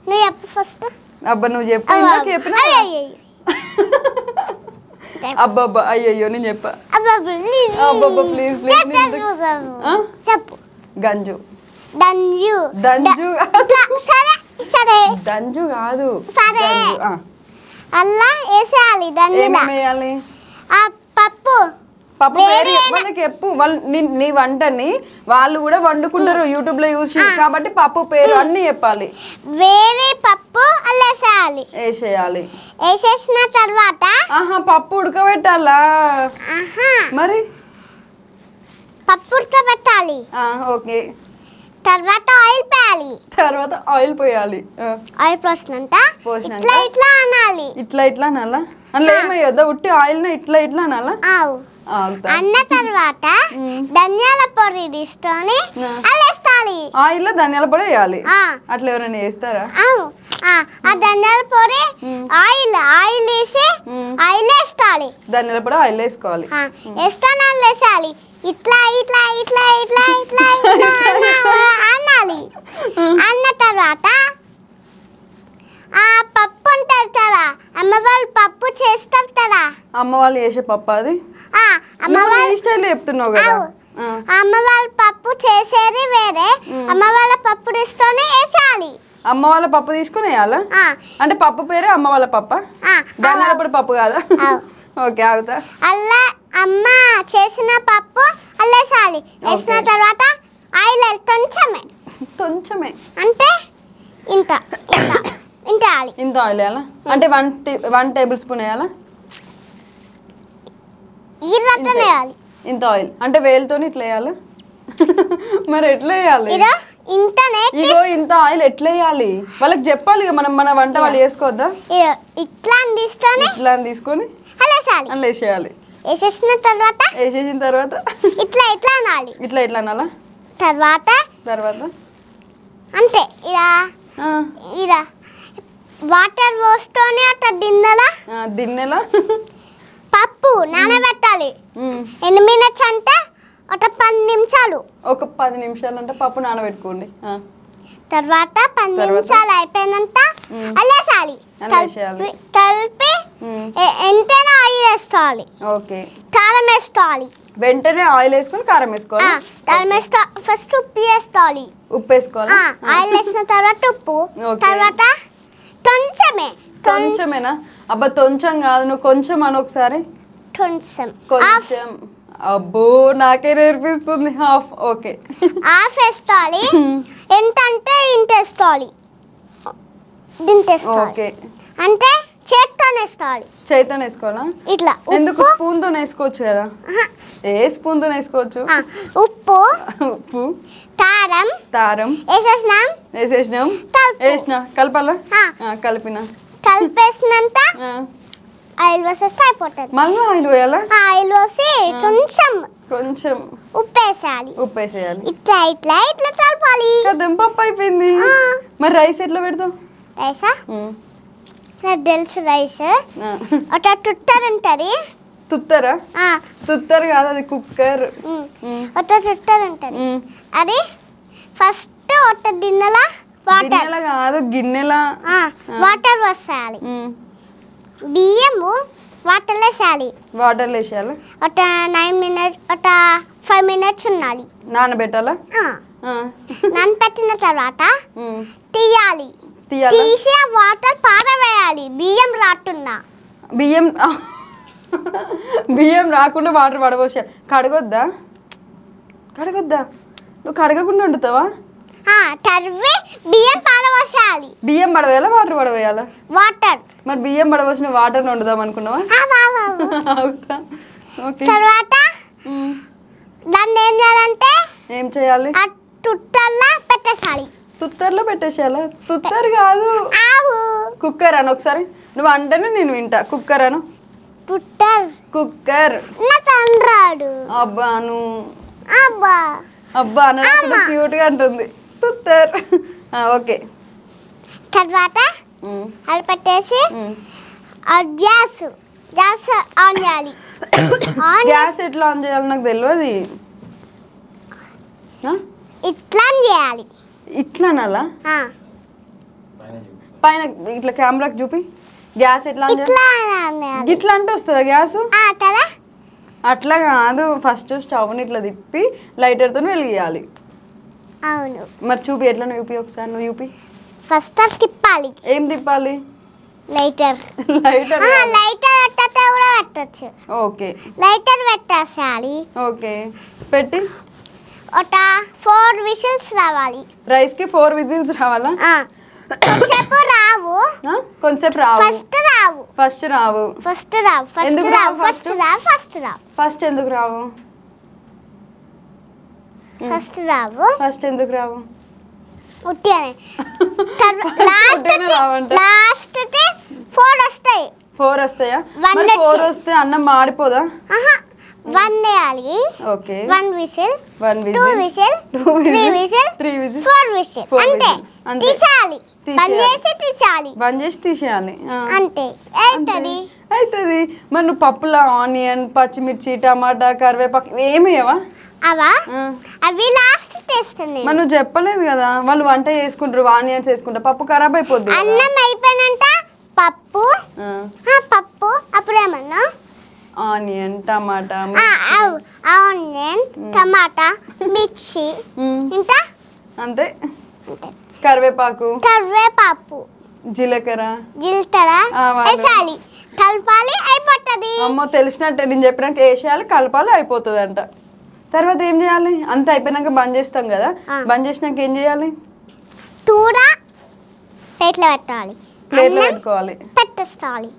నువ్వు చెప్పు ఫస్ట్. అబ్బా నువ్వు చెప్పు. చెప్పినా అబ్బబ్బా అయ్యయ్యో నేను చెప్పా. అబ్బబ్బా ప్లీజ్ చెప్పు. గంజు. దంజు కాదు. అల్లా వేసేయాలి. వేయాలి పప్పు పేరు వాళ్ళకి చెప్పు. వాళ్ళు నీ వంటని వాళ్ళు కూడా వండుకుంటారు యూట్యూబ్ లో చూసి, కాబట్టి పప్పు పేరు అన్ని చెప్పాలి. వేరే పప్పు అల్లేసేయాలి. వేసేసిన తర్వాత పప్పు ఉడకబెట్టాలా? మరి పప్పు ఉడకబెట్టాలి. ఓకే. తర్వాత ఆయిల్ పోయాలి. ఆయిల్ పోసినంత ఇట్లా అనాలి. ఇట్లా అనాలా? అందులో ఏమయ్యొద్దా? ఉట్టి ఆయిల్ ఇట్లా అనాలా? అన్న తర్వాత ధనియాల పొడి తీసుకొని అల్లేస్తాలి. ఆయిల్ లో ధనియాల పొడి వేయాలి. అట్లా ఎవరైనా వేస్తారా? ఆ ధనియాల పొడి ఆయిల్ వేసి ఆయిల్ వేస్తాలి. ధనియాల పొడి ఆయిల్ వేసుకోవాలి. వేస్తాను అల్లేసాలి. ఇట్లా అనాలి. అన్న తర్వాత ఆ పప్పు ఉంటుంది కదా, అమ్మ వాళ్ళు పప్పు చేస్తారు కదా. అమ్మ వాళ్ళు చేసే పప్పు అది? అమ్మ వాళ్ళు స్టైల్ చెప్తున్నావు కదా. అమ్మ వాళ్ళ పప్పు చేసేది వేరే, అమ్మ వాళ్ళ పప్పు తీసుకొని వేసాలి. అమ్మ వాళ్ళ పప్పు తీసుకొని వేయాలా? అంటే పప్పు పేరే అమ్మ వాళ్ళ పప్ప? ధనియాల పొడి పప్పు కాదా? ఓకే ఆగుతా. అల్లా అమ్మ చేసిన పప్పు అల్లేసాలి. వేసిన తర్వాత ఆయిల్ కొంచెమే అంటే ఇంత వేయాలి. ఇంత ఆయిల్ వేయాలా? అంటే 1 టేబుల్ స్పూన్ వేయాలా? వేయాలి. ఇంత ఆయిల్ అంటే వేలుతో ఇట్లా వేయాలా? మరి ఎట్లా వేయాలి? ఇంత ఆయిల్ ఎట్లా వేయాలి? వాళ్ళకి చెప్పాలి. మన వంట వాళ్ళు చేసుకోవద్దా? ఇట్లా తీసుకొని అందులో వేసేయాలి. వేసేసిన తర్వాత ఇట్లా అనాలి. ఇట్లా అనాలా? తర్వాత అంతే. ఇలా వాటర్ పోస్తూనే అట్లా దిన్నెలా పప్పు నానబెట్టాలి. ఎన్ని మినిట్స్ అంటే ఒక 10 నిమిషాలు. ఒక 10 నిమిషాలు అంటే పప్పు నానబెట్టుకోండి. తర్వాత 10 నిమిషాలు అయిపోయినంత అల్లేసాలి. అల్లేసేయాలి. కలిపి ఎంతైనా ఆయిల్ వేసుకోవాలి. ఓకే. కారం వేసుకోవాలి. వెంటనే ఆయిల్ వేసుకొని కారం వేసుకోవాలి. కారం వేసుకో ఫస్ట్ ఉప్పు వేసుకోవాలి. ఉప్పు వేసుకోవాలి. ఆయిల్ వేసిన తర్వాత ఉప్పు, తర్వాత కొంచెమేనా? అబ్బా కొంచెం కాదు, నువ్వు కొంచెం అని ఒకసారి. కొంచెం. అబ్బో నాకే నేర్పిస్తుంది. హాఫ్. ఓకే. హాఫ్ వేసుకోవాలి. ఎంత అంటే ఇంత వేసుకోవాలి. ఓకే. అంటే చేత్తోనే వేసుకోవాలి. చేత్తోనే వేసుకోవాలా? ఇట్లా. ఎందుకు? స్పూన్తో వేసుకోవచ్చు కదా. ఏ స్పూన్తో వేసుకోవచ్చు? ఉప్పు, ఉప్పు, కారం వేసేసినాం. వేసిన కలపాలా? కలిపినంత ఆయిల్ వేసేస్తే అయిపోతుంది. మళ్ళీ ఆయిల్ వేయాలా? ఆయిల్ వేసి కొంచెం ఉప్పు వేసేయాలి. ఇట్లా కలపాలి. పప్పు అయిపోయింది. మరి రైస్ ఎట్లా పెడతావు? రైసా? తెలుసు. రైస్ ఒక తుత్తర్ ఉంటుంది. తుత్తరా? తుత్తర్ కాదు, అది కుక్కర్. ఒక తుత్తర్ ఉంటుంది. అది ఫస్ట్ ఒక గిన్నెలా కాదు, గిన్నెలా వాటర్ వేసేయాలి. బియ్యము వాటర్లో వేసేయాలి. వాటర్లో వేసేయాలి. ఒక 9 మినిట్స్, ఒక 5 మినిట్స్ ఉండాలి. నానబెట్టాలా? నానబెట్టిన తర్వాత తీయాలి. తీసి ఆ వాటర్ పారవేయాలి. బియ్యం రాకుండా వాటర్ పడబోసాలి. కడగొద్దా? నువ్వు కడగకుండా వండుతావా? బియ్యం పారవేయాలి. బియ్యం పడవేయాలా వాటర్ పడవేయాలా? వాటర్. మరి బియ్యం పడవలసిన వాటర్ వండుదాం అనుకున్నావా? తర్వాత దాన్ని ఏం చేయాలంటే ఏం చేయాలి? తుత్తర్లో పెట్టేసేయాలా? తుత్తర్ కాదు, కుక్కర్ అని. ఒకసారి నువ్వు అంటేనే నేను వింటా. కుక్కర్ అను. కుక్కర్. అబ్బా అన్న క్యూట్ గా అంటుంది. తుత్తర్. ఓకే. తర్వాత అది పెట్టేసి గ్యాస్ ఆన్ చేయాలి. గ్యాస్ ఎట్లా ఆన్ చేయాలి నాకు తెలియదు. ఇట్లా చేయాలి. ఇట్లానలా? పైన ఇట్లా కెమెరాకి చూపి. గ్యాస్ ఎట్లా ఆన్ చేయాలి? ఇట్లా అంటే వస్తుందా గ్యాస్? అట్లా కాదు, ఫస్ట్ స్టవ్ని ఇట్లా తిప్పి లైటర్తో వెలిగియాలి. అవును. మరి చూపి ఎట్లా చూపి ఒకసారి. నువ్వు చూపి. ఫస్ట్ తిప్పాలి. ఏం తిప్పాలి? లైటర్. లైటర్ కూడా పెట్టచ్చు. ఓకే. లైటర్ పెట్టేసాలి. ఓకే. పెట్టి ఒక 4 విజిల్స్ రావాలి. రైస్ కి 4 విజిల్స్ రావాలా? కొంచెంసేపు రావు. కొంచెంసేపు రావు. ఫస్ట్ రావు. ఫస్ట్ ఎందుకు రావు? ఫస్ట్ ఎందుకు రావు? లాస్ట్ 4 వస్తాయి. 4 వస్తాయా? 4 వస్తే అన్నం మాడిపోదా? 1 వేయాలి. Okay. 1 whistle, 2 whistle, 3 whistle, 4 whistle. అంతే. తీసేయాలి. బంద్ చేసి తీసేయాలి. అంతే అవుతుంది. మరి నువ్వు పప్పులో ఆనియన్, పచ్చిమిర్చి, టమాటా, కరివేపాకు ఏమేయవా? అవి లాస్ట్ చేస్తాను. మరి నువ్వు చెప్పలేదు కదా, వాళ్ళు వంట చేసుకుంటారు, ఆనియన్స్ వేసుకుంటారు, పప్పు ఖరాబ్ అయిపోద్ది. అన్నం అయిపోయినంత పప్పు అప్పుడేమన్నా ఆనియన్, టమాటా, మిర్చి, ఇంకా అంతే. కరివేపాకు, జీలకర్ర వేసాలి. కలపాలి. అయిపోతుంది. అమ్మో తెలిసినట్టే, నేను చెప్పినాక వేసేయాలి, కలపాలి, అయిపోతుంది అంట. తర్వాత ఏం చేయాలి? అంత అయిపోయినాక బంద్ చేస్తాం కదా, బంద్ చేసినాక ఏం చేయాలి? ప్లేట్లో పెట్టాలి. ప్లేట్లో పెట్టుకోవాలి. పెట్టేసుకోవాలి.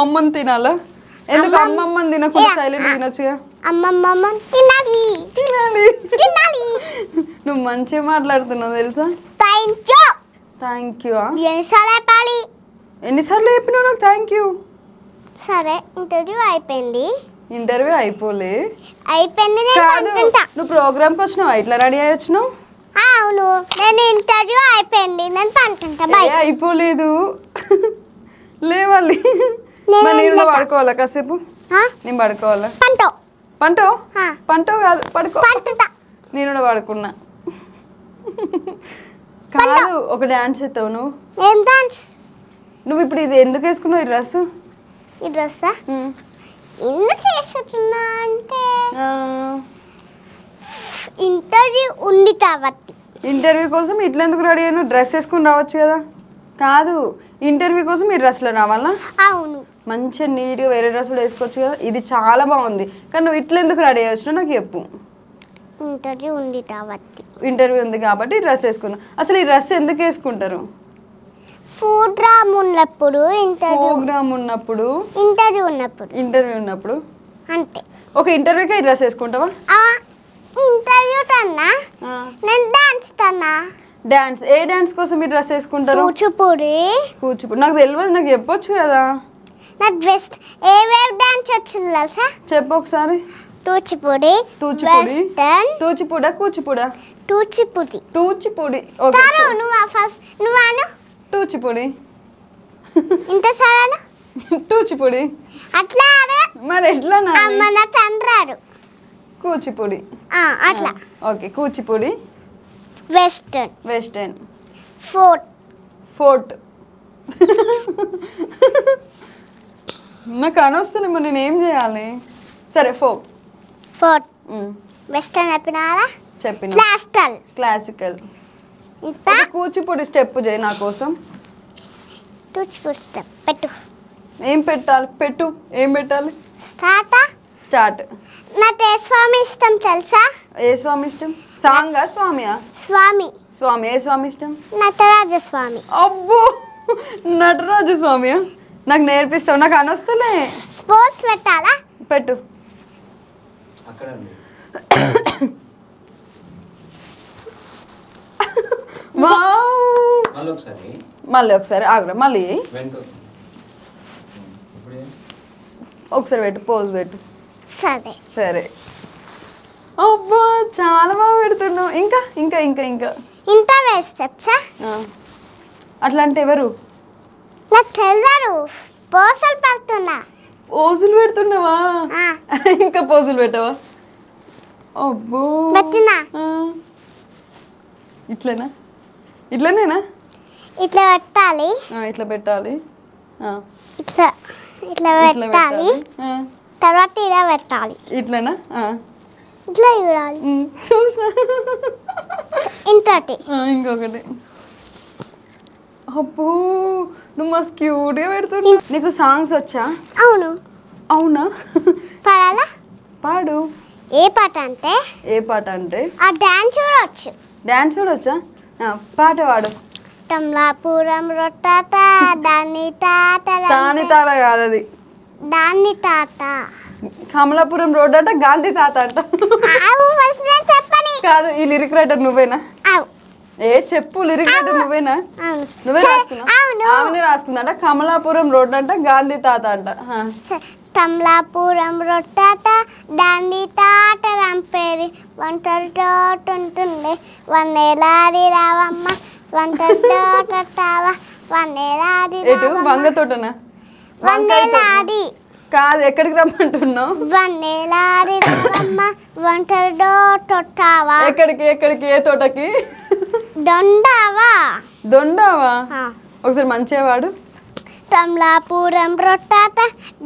అమ్మని తినాలా? ఎందుకు అమ్మమ్మని తినకుండా సైలెంట్ తినొచ్చుగా? తినాలి. నువ్వు మంచిగా మాట్లాడుతున్నావు తెలుసా? Thank you. ఎన్నిసార్లు చెప్పినావు నాకు థ్యాంక్ యూ? సరే, ఇంటర్వ్యూ అయిపోయింది. ఇంటర్వ్యూ అయిపోలే? అయిపోయింది. నువ్వు ప్రోగ్రామ్కి వచ్చినావా? ఇట్లా రెడీ అయ్యి వచ్చినావు? అవును, నేను ఇంటర్వ్యూ అయిపోయింది, నేను పంటుంటా. అయిపోలేదు, లేవాలి. నేను పడుకోవాలా కాసేపు? నేను పడుకోవాలా? పంటో కాదు, పడుకో. నేను పడుకున్నా. కాదు ఒక డాన్స్ ఎత్తావు నువ్వు. ఏం డాన్స్? నువ్వు ఇప్పుడు ఇది ఎందుకు వేసుకున్నావు ఈ డ్రెస్? ఈ డ్రెస్సా ఎందుకు వేసుకున్నా అంటే ఇంటర్వ్యూ ఉంది కాబట్టి. ఇంటర్వ్యూ కోసం ఇట్లా ఎందుకు రెడీ అయ్యాను? డ్రెస్ వేసుకుని రావచ్చు కదా. కాదు ఇంటర్వ్యూ కోసం ఈ డ్రెస్లో రావాలా? అవును. మంచిగా నీట్గా వేరే డ్రెస్ కూడా వేసుకోవచ్చు కదా. ఇది చాలా బాగుంది కానీ నువ్వు ఇట్లా ఎందుకు రెడీ అయ్యొచ్చినా నాకు చెప్పు. ఇంటర్వ్యూ ఉంది కాబట్టి. ఇంటర్వ్యూ ఉంది కాబట్టి డ్రెస్ వేసుకున్నా. అసలు ఈ డ్రెస్ ఎందుకు వేసుకుంటారు? ప్రోగ్రామ్ ఉన్నప్పుడు, ప్రోగ్రామ్ ఉన్నప్పుడు, ఇంటర్వ్యూ ఉన్నప్పుడు అంతే. ఒక ఇంటర్వ్యూకి ఈ డ్రెస్ వేసుకుంటావా? ఇంటర్వ్యూ కన్నా నేను డాన్స్ కన్నా. డాన్స్ ఏ డాన్స్ కోసం ఈ డ్రెస్ వేసుకుంటారు? కూచిపూడి. నాకు తెలియదు, నాకు చెప్పొచ్చు కదా. నాకు బెస్ట్ ఏవేవ్ డాన్స్ వచ్చింది తెలుసా? చెప్పు ఒకసారి. కూచిపూడి, వెస్టర్న్, కూచిపూడా కూచిపూడి. ఓకే నువ్వు ఫస్ట్ నువ్వు కూచిపూడి ఇంత సరేనా? కూచిపూడి అట్లా మరి ఎట్లా మన తండ్రాడు కూచిపూడి అట్లా. Okay Kuchipudi, western, fort. నాకు అనొస్తుంది మరి నేను ఏం చేయాలి? సరే ఫోర్ట్ వెస్టర్న్ చెప్పినారా? చెప్పిన. క్లాసికల్. కూచిపూడి స్టెప్ చేయి నా కోసం. కూచిపూడి స్టెప్ పెట్టు. ఏం పెట్టాలి? ఏం పెట్టాలి? స్టార్ట్. నాకు ఏ స్వామి ఇష్టం తెలుసా? ఏ స్వామి ఇష్టం? సాంగా స్వామియా? స్వామి. ఏ స్వామి ఇష్టం? నటరాజ స్వామి. అబ్బో నటరాజ స్వామియా? నాకు నేర్పిస్తావు? నాకు అనొస్తలే. స్పోర్ట్స్ పెట్టాలా? పెట్టు. మళ్ళీ ఒకసారి ఆగ్రా. మళ్ళీ ఒకసారి పెట్టు. పోజ్ పెట్టు. సరే. అబ్బా చాలా బాగా పెడుతున్నావు. ఇంకా ఇంకా ఇంకా ఇంకా ఇంకా వేస్తా. అట్లా అంటే ఎవరు? నాకు తెలియదు. పోజులు పెడుతున్నా. పోజులు పెడుతున్నావా? ఇంకా పోజులు పెట్టవా? అబ్బో ఇట్లనేనా? ఇట్లా పెట్టాలి. ఇట్లా పెట్టాలి. ఇట్లా పెట్టాలి. తర్వాత ఇలా పెట్టాలి. ఇట్లనా? ఇట్లా చూడాలి. చూసినా. ఇంకొకటి. అబ్బో నువ్వు మస్తు క్యూట్గా పెడుతున్నావు. నీకు సాంగ్స్ వచ్చా? అవునా? పాడాలా? పాడు. ఏ పాట అంటే ఆ డాన్స్ కూడా వచ్చు. డాన్స్ కూడా వచ్చా? పాట పాడు. కమలాపురం రొట్టాట దాని తాట కాదు అది. దాన్ని తాత. కమలాపురం రోడ్ అట గాంధీ తాత అంట. కాదు ఈ లిరిక్ రైటర్ నువ్వేనా? చెప్పు. లిరిక్ రైటర్ నువ్వేనా? నువ్వే రాసుకుందా? కమలాపురం రోడ్ అంట గాంధీ తాత అంట. కమలాపురం రొట్టాట దాన్ని తాట రంపేరి వంటలు తోట ఉంటుంది వన్నేలాడి రావమ్మ వంటలు తోటవా వన్నేలాడి వంగ తోటనా? వన్నేలాడి కాదు ఎక్కడికి రమ్మంటున్నావు? వన్నేలాడి రావమ్మ వంటలు తోటవా. ఎక్కడికి? ఏ తోటకి? దొండావా. ఒకసారి మంచిగా వాడు. కమలాపురం రొట్టాట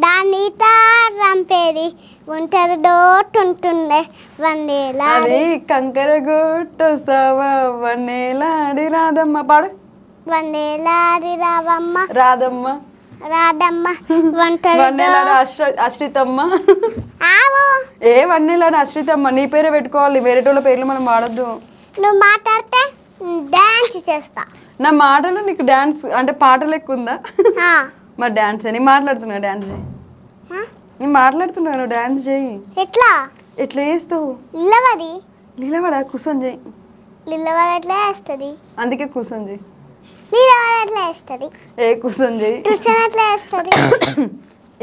దాని తారంపేరి ఒంటరి డోటుంటుండే వన్నేలాడి కంకర గొట్టొస్తావా వన్నేలాడి రాదమ్మ. పాడు. వన్నేలాడి రావమ్మ రాదమ్మ వన్నేలాడి అశ్రితమ్మ. వన్నేలాడి అశ్రితమ్మ నీ పేరే పెట్టుకోవాలి. వేరేటోళ్ళ పేర్లు మనం వాడద్దు. నువ్వు మాట్లాడితే డాన్స్ చేస్తా. నా మాటలు నీకు డాన్స్ అంటే పాటలు ఎక్కువ ఉందా? మరి డాన్స్ నేను మాట్లాడుతున్నా. డాన్స్ చేయి. నేను మాట్లాడుతున్నాను. డాన్స్ చేయి. ఎట్లా చేస్తావు? నిలబడా కూర్చొని చేయి. ఎట్లా వేస్తుంది? అందుకే కూర్చొని చేయి. ఎట్లా వేస్తుంది? కూర్చొని చేయి. ఎట్లా వేస్తుంది?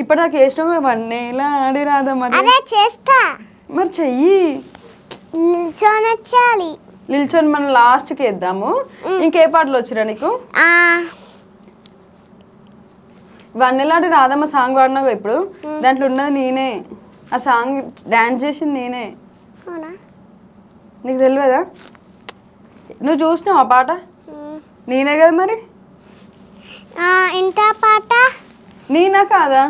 ఇప్పుడు నాకు వేసినావు కదా వన్నేలా ఆడి రాదమ్మ. అదే చేస్తా. మరి చెయ్యి. నిల్చొని నిల్చొని మనం లాస్ట్కి వేద్దాము. ఇంకే పాటలు వచ్చిరా నీకు? వన్నెలాంటి రాధమ్మ సాంగ్ పాడినావు ఇప్పుడు. దాంట్లో ఉన్నది నేనే. ఆ సాంగ్ డాన్స్ చేసింది నేనే. నీకు తెలియదా? నువ్వు చూసినావు ఆ పాట? నేనే కదా మరి. ఇంత పాట నేనా కాదా?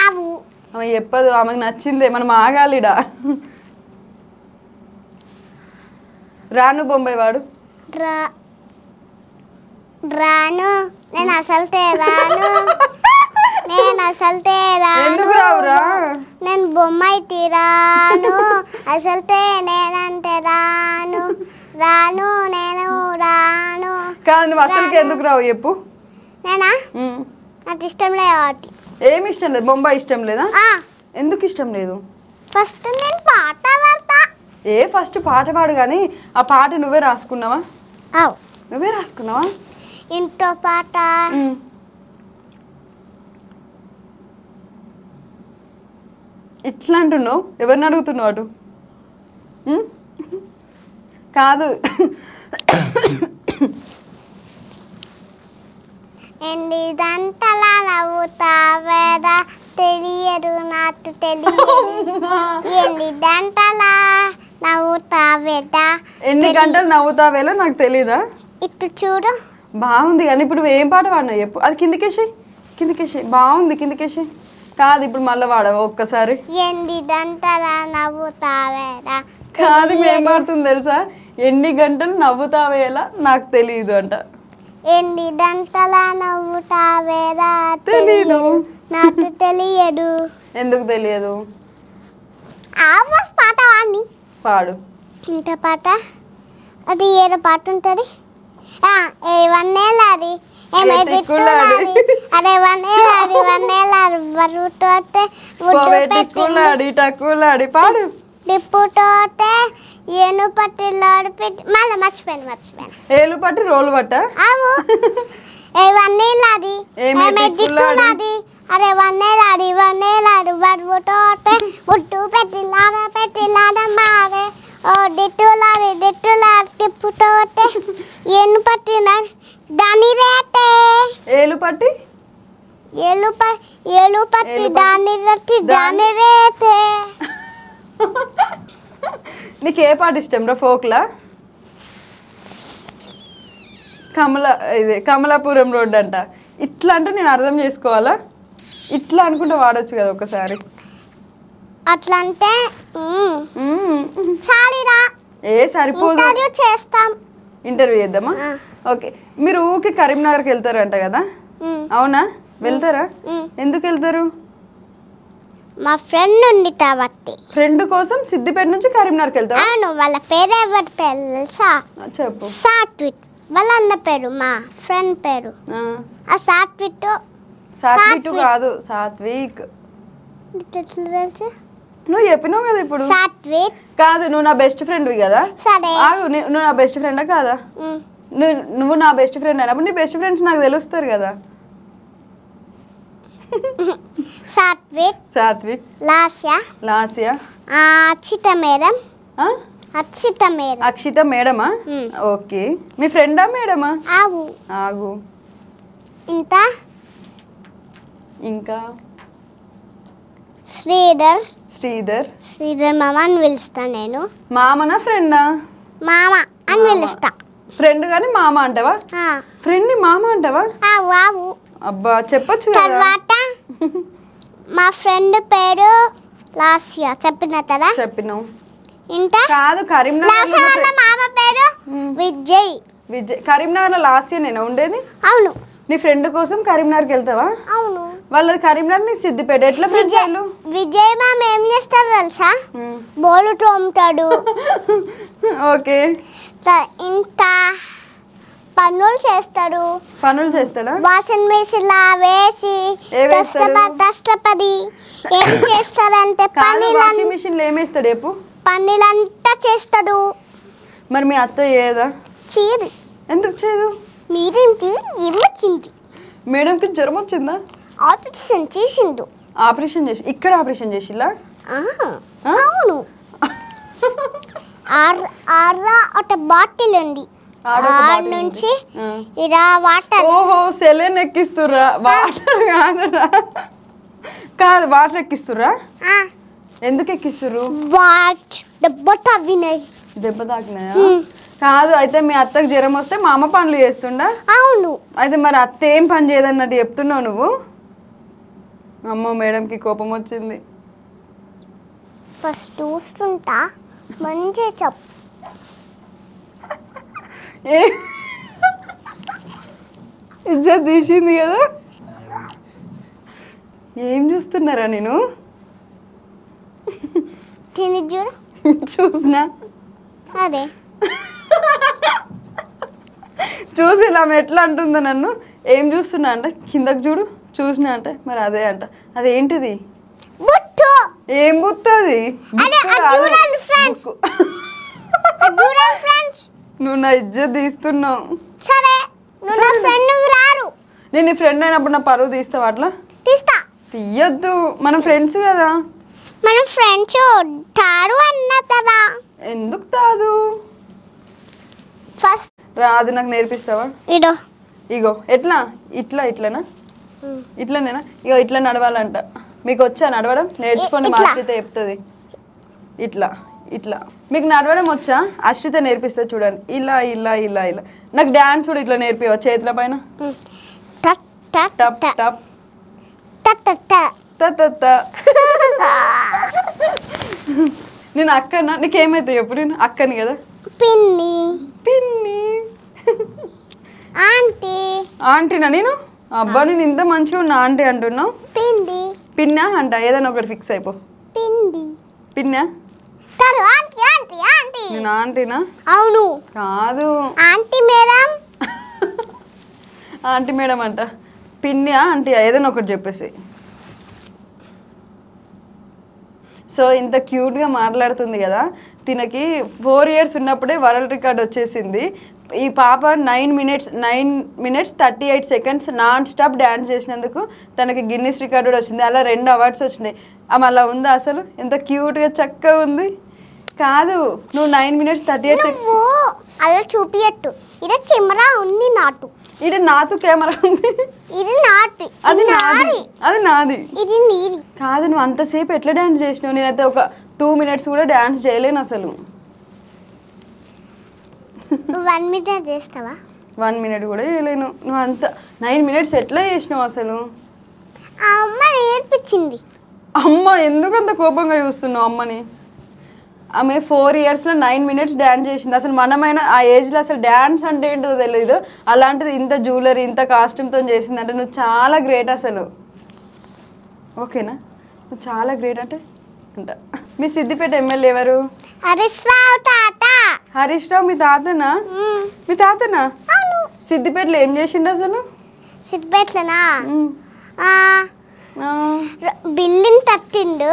అవు ఆమె చెప్పదు, ఆమెకు నచ్చిందే, మనం ఆగాలిడా. రాను బొంబాయి వాడు. రాను నేను అసలు రాను, నేను అసలు ఎందుకు రాను, రావురా? నేను బొమ్మాయి రాను, అసలు నేనంటే రాను, రాను నేను రాను. కాదు, నువ్వు అసలుకి ఎందుకు రావు చెప్పు. నేనా? నాకు ఇష్టం లేదు కాబట్టి. ఏమి ఇష్టం లేదు? బొంబాయి ఇష్టం లేదా? ఎందుకు ఇష్టం లేదు? ఫస్ట్ నేను పాట పాడతా. ఫస్ట్ పాట పాడు, కానీ ఆ పాట నువ్వే రాసుకున్నావా? అవు నువ్వే రాసుకున్నావా? ఇంట్లో పాట ఇట్లా అంటున్నావు, ఎవరిని అడుగుతున్నావు అటు? కాదు, ఎండిదంతలా నవ్వుతావేదా, తెలియదు నాకు తెలియదు. ఎండిదంతలా నవ్వుతావేదా, ఎన్ని గంటలు నవ్వుతావేలో నాకు తెలీదా? ఇటు చూడు. బాగుంది, కానీ ఇప్పుడు ఏం పాట పాడినావు చెప్పు. అది కిందికేసాయి బాగుంది, కిందికేసాయి. కాదు, ఇప్పుడు మళ్ళీ వాడవా ఒక్కసారి? ఎండిదంతలా నవ్వుతావేదా. కాదు, ఏం పాడుతుంది తెలుసా? ఎన్ని గంటలు నవ్వుతావేలా నాకు తెలియదు అంట. ఎండిదంతలా నవ్వుతావేదా, తెలీదు నాకు తెలియదు. ఎందుకు తెలియదు? ఆవాస్ పాట వాడిని పాడు. ఇంత పాట అది ఏదో పాట ఉంటుంది. ఏవన్నేలాడి ఏమైదిక్కులాడి, అరే వన్నేలాడి వన్నేలాడి బరుతోటే టక్కులాడి టక్కులాడి పాడు. డిప్పుతోటే ఏను పట్టి లాడి పెట్టి మళ్ళీ మర్చిపోయాను. ఏలు పట్టి రోలు పట్ట. అవు ఏవన్నేలాడి ఏమైదిక్కులాడి, అరే వన్నేలాడి వన్నేలాడి బరుతోటే ఉట్టు పెట్టి లాడ మారే. ఓ డిట్టులాడి తిప్పుతోటే ఏను పట్టిన దాని రేటే. ఏలు పట్టి దాని రేటే. నీకు ఏ పాట ఇష్టం రా? ఫోక్లా? కమలాపురం రోడ్ అంట. ఇట్లా అంటే నేను అర్థం చేసుకోవాలా? ఇట్లా అనుకుంటే వాడచ్చు కదా ఒకసారి. అట్లా అంటే చాలిరా, సరిపోదు. చేస్తాం. ఇంటర్వ్యూ చేద్దామా? ఓకే. మీరు ఊకే కరీంనగర్కి వెళ్తారంట కదా, అవునా? వెళ్తారా? ఎందుకు వెళ్తారు? మా ఫ్రెండ్ ఉంది కాబట్టి. ఫ్రెండ్ కోసం సిద్దిపేట నుంచి కరీంనగర్కి వెళ్తారా? అవును. వాళ్ళ పేరు ఎవరి పేరు తెలుసా? చెప్పు. సాత్విక్. వాళ్ళ అన్న పేరు, మా ఫ్రెండ్ పేరు. ఆ సాత్విక్ కాదు, సాత్విక్. తెలుసు. నువ్వు చెప్పినావు కదా ఇప్పుడు. సాత్విక్ కాదు, నువ్వు నా బెస్ట్ ఫ్రెండ్వి కదా. సరే, నువ్వు నా బెస్ట్ ఫ్రెండా కాదా? నువ్వు నా బెస్ట్ ఫ్రెండ్ అయినప్పుడు నీ బెస్ట్ ఫ్రెండ్స్ నాకు తెలుస్తారు కదా. సాత్విక్, లాస్య, అక్షిత మేడమా? ఓకే. మీ ఫ్రెండా మేడమా? ఆగు. ఇంకా శ్రీధర్ మామ అని పిలుస్తా నేను. మామనా ఫ్రెండా? మామ అని పిలుస్తా. ఫ్రెండ్ కానీ మామ అంటావా? ఫ్రెండ్ మామ అంటావా? అబ్బా, చెప్పొచ్చు కదా. తర్వాత మా ఫ్రెండ్ పేరు లాస్య. చెప్పిన కదా? చెప్పినావు. ఇంకా కాదు, కరీంనగర్ మామ పేరు విజయ్. కరీంనగర్ లో లాస్య నేను ఉండేది. అవును. నీ ఫ్రెండ్ కోసం కరీంనగర్కి వెళ్తావా? అవును. వాళ్ళది కరీంనగర్, నీ సిద్దిపేట. ఎట్లా ఫ్రెండ్స్ వాళ్ళు? విజయ్ మామ ఏం చేస్తాడు తెలుసా? బోలు తోముతాడు. ఓకే. ఇంత పనులు చేస్తాడా? వాషింగ్ మిషన్ లా వేసి కష్టపడి ఏం చేస్తారంటే వాషింగ్ మిషన్ లో ఏమేస్తాడు చెప్పు? పనులంతా చేస్తాడు. మరి మీ అత్త ఏదా? చేయదు. ఎందుకు చేయదు? మీరేంటి వచ్చింది? మేడంకి జ్వరం వచ్చిందా? ఆపరేషన్ చేసిండు. ఆపరేషన్ చేసి ఇక్కడ ఆపరేషన్ చేసిలా? అవును. ఒక బాటిల్ ఉంది, నుంచి ఇలా వాటర్. ఓహో, సెలైన్ ఎక్కిస్తుర్రా? వాటర్ కాదురా. కాదు, వాటర్ ఎక్కిస్తుర్రా? ఎందుకు ఎక్కిస్తుర్రు? దెబ్బ తాకినాయా? దెబ్బ తాకినాయా? కాదు అయితే మీ అత్తకు జ్వరం వస్తే మా అమ్మ పనులు చేస్తుండా? అవును. అయితే మరి అత్త ఏం పని చేయదన్నట్టు చెప్తున్నావు నువ్వు? అమ్మో మేడంకి కోపం వచ్చింది. ఫస్ట్ చూస్తుంటా మంచిగా చెప్పు. ఇజ్జత్ తీసింది కదా. ఏం చూస్తున్నారా నేను? తిని చూడు. చూసినా అదే చూసి ఇలా ఎట్లా అంటుందో నన్ను. ఏం చూస్తున్నా అంటే కిందకు చూడు. చూసినా అంటే మరి అదే అంట. అదేంటిది? బుట్టు. ఏం బుత్తది? నువ్వు నా ఇజ్జత్ తీస్తున్నావు. సరే నువ్వు నా ఫ్రెండ్ రారు. నేను నీ ఫ్రెండ్ అయినప్పుడు నా పరువు తీస్తావు అట్లా? తీస్తా. తీయద్దు, మనం ఫ్రెండ్స్ కదా. మనం ఫ్రెండ్స్ తారు అన్న కదా. ఎందుకు తాదు? ఫస్ట్ రాదు, నాకు నేర్పిస్తావా? ఇదో ఇగో ఎట్లా? ఇట్లానా? ఇట్లానేనా? ఇగో ఇట్లా నడవాలంట. మీకు వచ్చా నడవడం? నేర్చుకోండి, మా అశ్రిత చెప్తుంది. ఇట్లా ఇట్లా. మీకు నడవడం వచ్చా? అశ్రిత నేర్పిస్తే చూడండి. ఇలా ఇలా ఇలా ఇలా. నాకు డాన్స్ కూడా ఇట్లా నేర్పివా? చేతుల పైన టప్ టప్ టప్ టప్ టప్ త. నేను అక్కనా? నీకేమైతే చెప్పు. నేను అక్కని కదా. పిన్ని పిన్ని ఆంటీ ఆంటీనా నేను? అబ్బా నేను ఇంత మంచిగా ఉన్నా ఆంటీ అంటున్నావు. పిండి పిన్నా అంట. ఏదైనా ఒకటి ఫిక్స్ అయిపో. పిండి పిన్నా? కాదు ఆంటీ ఆంటీ ఆంటీ. నేను ఆంటీనా? అవును. కాదు ఆంటీ మేడం. ఆంటీ మేడం అంట. పిన్నా ఆంటీ ఏదైనా ఒకటి చెప్పేసి. సో ఇంత క్యూట్గా మాట్లాడుతుంది కదా. తినకి 4 years ఉన్నప్పుడే వరల్డ్ రికార్డ్ వచ్చేసింది. ఈ పాప 9 minutes 38 seconds non stop dance చేసినందుకు తనకి గిన్నిస్ రికార్డు కూడా వచ్చింది. అలా 2 awards వచ్చినాయి. ఆమె అలా ఉందా అసలు? ఎంత క్యూట్గా చక్కగా ఉంది. కాదు నువ్వు 9 minutes 38 seconds. నువ్వు అలా చూపియట్టు. ఇది కెమెరా ఉంది నాటు. ఇది నాతో కెమెరా ఉంది. ఇది నాటి. అది నాది. అది నాది. ఇది నీది. కాదు నువ్వు అంతసేపు ఎట్లా డ్యాన్స్ చేసినావు? నేనైతే ఒక 2 minutes కూడా డ్యాన్స్ చేయలేను అసలు. నువ్వు 1 minute చేస్తావా? 1 minute కూడా చేయలేను. నువ్వు అంత 9 minutes ఎట్లా చేసినావు అసలు? అమ్మ నేర్పించింది. అమ్మ ఎందుకు అంత కోపంగా చూస్తున్నావు అమ్మని? ఆమె 4 yearsలో 9 minutes డ్యాన్స్ చేసింది. అసలు మనమైనా ఆ ఏజ్లో అసలు డ్యాన్స్ అంటే ఏంటో తెలియదు. అలాంటిది ఇంత జ్యువెలరీ ఇంత కాస్ట్యూమ్తో చేసింది అంటే నువ్వు చాలా గ్రేట్ అసలు. ఓకేనా? నువ్వు చాలా గ్రేట్ అంటే అంట. మీ సిద్దిపేట ఎమ్మెల్యే ఎవరు? హరీష్ రావు తాత. హరీష్ రావు మీ తాతనా? మీ తాతనా? అవును. సిద్దిపేటలో ఏం చేసిండు అసలు? సిద్దిపేటలోనా? ఆ. బిల్డింగ్ తట్టిండు.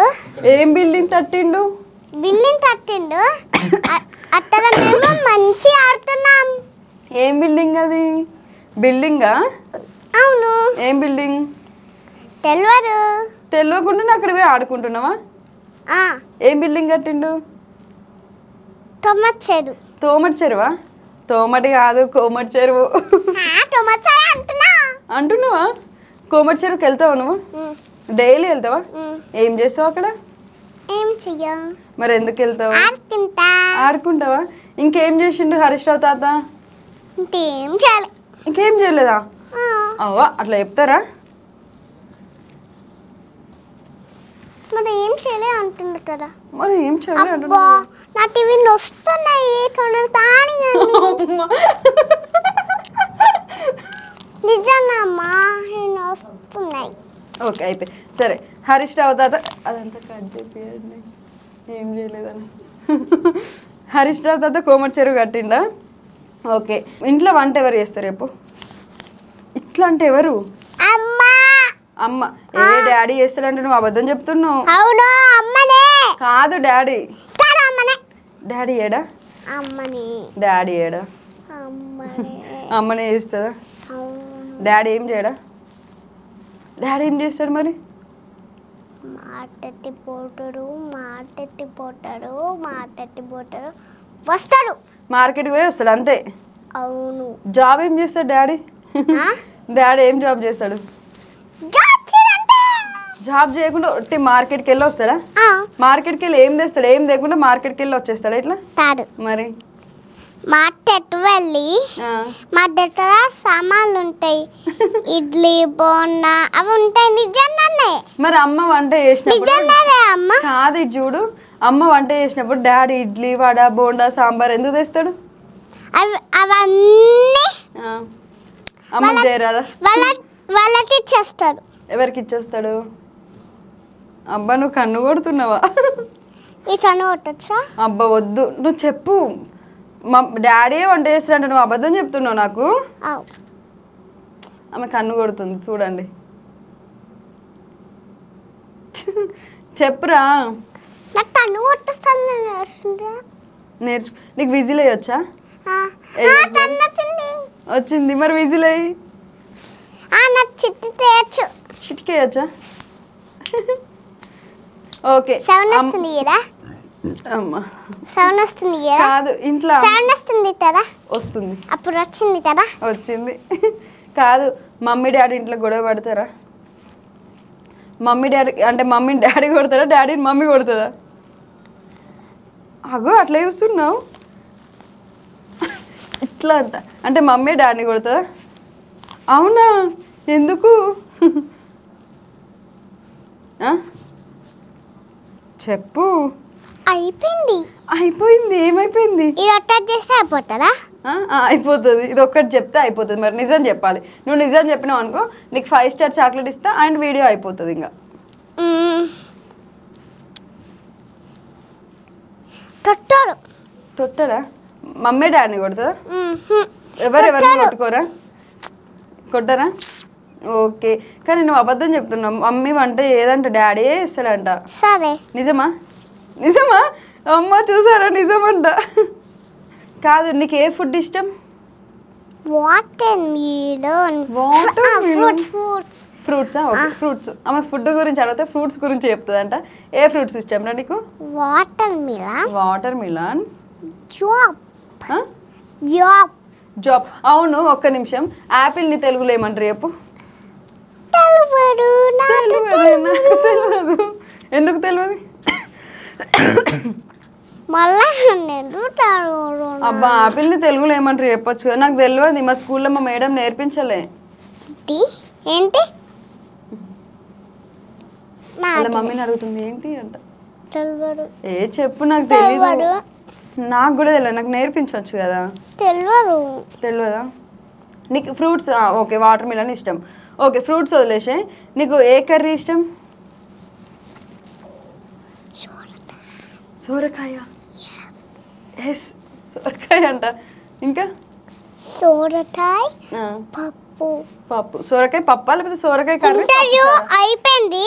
ఏం బిల్డింగ్ తట్టిండు? బిల్డింగ్ తట్టిండు. అక్కడ మేము మంచి ఆడుతున్నాం. ఏం బిల్డింగ్ అది? బిల్డింగా? అవును. ఏం బిల్డింగ్? తెలియదు. తెలియకుండా అక్కడ పోయి ఆడుకుంటున్నావా? ఏం బిల్డింగ్ కట్టిండు? టొమాటో చెరువు. తోమటి చెరువా? తోమటి కాదు కోమటి చెరువు. టొమాటో చెరువు అంటున్నా. అంటున్నావా? కోమటి చెరువుకి వెళ్తావా నువ్వు? డైలీ వెళ్తావా? ఏం చేస్తావు అక్కడ? ఏం చెయ్య. మరి ఎందుకు వెళ్తావు? ఆడుకుంటా. ఆడుకుంటావా? ఇంకేం చేసిండు హరీష్ రావు తాత? ఇంకేం చేయాలి. ఇంకేం చేయలేదా? అవ్వా అట్లా చెప్తారా? మరి ఏం చేయలే అంటుంది కదా. మరి ఏం చేయలే అబ్బా నా టీవీ వస్తున్నాయి తాని నిజమమ్మా వస్తున్నాయి. ఓకే అయితే సరే. హరీష్ రావు తాత అదంతా కట్ చేయండి. ఏం చేయలేదని. హరీష్ రావు తాత కోమటి చెరువు కట్టిండా? ఓకే. ఇంట్లో వంట ఎవరు చేస్తారు రేపు? ఇట్లా అంటే ఎవరు? అమ్మా. అమ్మ. ఏ డాడీ చేస్తాడంటే నువ్వు అబద్ధం చెప్తున్నావు. అవును అమ్మనే. కాదు డాడీ. కాదు అమ్మనే. డాడీ ఏడా? అమ్మనే. డాడీ ఏడా? అమ్మనే. అమ్మనే చేస్తుందా? డాడీ ఏం చేయడా? డాడీ ఏం చేస్తాడు మరి? మాటెత్తిపోతాడు వస్తాడు. మార్కెట్కి పోయి వస్తాడు అంతే. అవును. జాబ్ ఏం చేస్తాడు డాడీ? డాడీ ఏం జాబ్ చేస్తాడు? జాబ్ చేయకుండా ఒట్టి మార్కెట్కి వెళ్ళి వస్తాడా? మార్కెట్కి వెళ్ళి ఏం తెస్తాడు? ఏం లేకుండా మార్కెట్కి వెళ్ళి వచ్చేస్తాడా ఇట్లా? కాదు మరి మార్కెట్ వెళ్ళి మా దగ్గర సామాన్లు ఉంటాయి ఇడ్లీ బోండా అవి ఉంటాయి నిజంగానే మరి అమ్మ వంట చేసినప్పుడు నిజంగానే అమ్మ కాదు చూడు అమ్మ వంట చేసినప్పుడు డాడీ ఇడ్లీ వడ బోండా సాంబార్ ఎందుకు తెస్తాడు అవన్నీ అమ్మ చేయరాదా వాళ్ళకి ఇచ్చేస్తాడు ఎవరికి ఇచ్చేస్తాడు అబ్బా నువ్వు కన్ను కొడుతున్నావా ఈ కన్ను కొట్టచ్చా అబ్బా వద్దు నువ్వు చెప్పు మా డాడీ వంట చేస్తాడంటే నువ్వు అబద్ధం చెప్తున్నావు నాకు ఆమె కన్ను కొడుతుంది చూడండి చెప్పురా నాకు కన్ను కొట్టిస్తాను నేర్చు నీకు విజిల్ వేయొచ్చా వచ్చింది మరి విజిల్ అయ్యి నాకు చిట్టి చేయొచ్చు చిటికేయచ్చా ఓకే సౌండ్ వస్తుంది కదా అమ్మా సౌండ్ వస్తుంది కదా కాదు ఇంట్లో సౌండ్ వస్తుంది కదా వస్తుంది అప్పుడు వచ్చింది కదా వచ్చింది కాదు మమ్మీ డాడీ ఇంట్లో గొడవ పడతారా మమ్మీ డాడీ అంటే మమ్మీని డాడీ కొడతారా డాడీని మమ్మీ కొడుతుందా అగో అట్లా చూస్తున్నావు ఇట్లా అంట అంటే మమ్మీ డాడీని కొడుతుందా అవునా ఎందుకు చెప్పు అయిపోయింది ఏమైపోయింది ఇది ఒక్కటి చేస్తే అయిపోతుందా అయిపోతుంది ఇది ఒక్కటి చెప్తే అయిపోతుంది మరి నిజం చెప్పాలి నువ్వు నిజం చెప్పినావు అనుకో నీకు 5 స్టార్ చాక్లెట్ ఇస్తా అండ్ వీడియో అయిపోతుంది ఇంకా తొట్టడా మమ్మీ డాడీని కొడుతుందా ఎవరెవరిని కొట్టుకోరా కొట్టరా ఓకే కానీ నువ్వు అబద్ధం చెప్తున్నావు మమ్మీ వంట ఏదంట డాడీ ఇస్తాడంట సరే నిజమా నిజమా అమ్మ చూసారా నిజమంట కాదు నీకు ఏ ఫుడ్ ఇష్టం వాటర్ మిలన్ ఫ్రూట్సా ఓకే ఫ్రూట్స్ ఆమె ఫుడ్ గురించి అడిగితే ఫ్రూట్స్ గురించి చెప్తుందంట ఏ ఫ్రూట్స్ ఇష్టం రా నీకు వాటర్ మిలన్ జాబ్ అవును ఒక్క నిమిషం యాపిల్ ని తెలుగులో ఏమంటారు చెప్పు తెలియదు ఎందుకు తెలియదు అబ్బా ఆపిల్ ని తెలుగులో ఏమంటారు చెప్పొచ్చు నాకు తెలియదు మా స్కూల్లో మా మేడం నేర్పించలే ఏంటి వాళ్ళ మమ్మీని అడుగుతుంది ఏంటి అంట ఏ చెప్పు నాకు తెలియదు నాకు కూడా తెలియదు నాకు నేర్పించవచ్చు కదా తెలియదా నీకు ఫ్రూట్స్ ఓకే వాటర్ మిలన్ ఇష్టం ఓకే ఫ్రూట్స్ వదిలేసే నీకు ఏ కర్రీ ఇష్టం సోరకాయ ఎస్ సోరకాయ అంట ఇంకా సోరకాయ పప్పు సోరకాయ పప్పా లేకపోతే సోరకాయ కర్రీ అయిపోయింది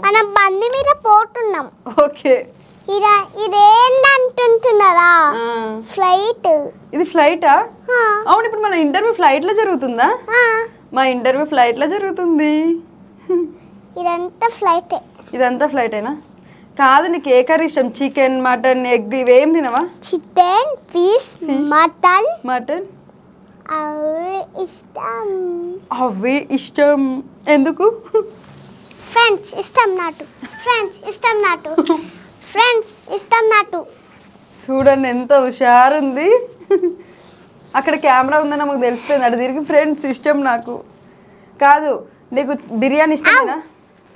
మనం బండి మీద పోతున్నాం ఓకే ఇదేంటంటున్నారా ఫ్లైట్ ఇది ఫ్లైటా అవును ఇప్పుడు మన ఇంటర్వ్యూ ఫ్లైట్ లో జరుగుతుందా మా ఇంటర్వ్యూ ఫ్లైట్ లో జరుగుతుంది ఇదంతా ఫ్లైటేనా కాదు నీకు ఏ కర్రీ ఇష్టం చికెన్ మటన్ ఎగ్ ఇవేం తినవా చికెన్ ఫిష్ మటన్ అవి ఇష్టం ఎందుకు ఫ్రెండ్స్ ఇష్టం నాటు చూడండి ఎంత హుషారుంది అక్కడ కెమెరా ఉందని నాకు తెలిసిపోయింది అటు తిరిగి ఫ్రెండ్స్ ఇష్టం నాకు కాదు నీకు బిర్యానీ ఇష్టమేనా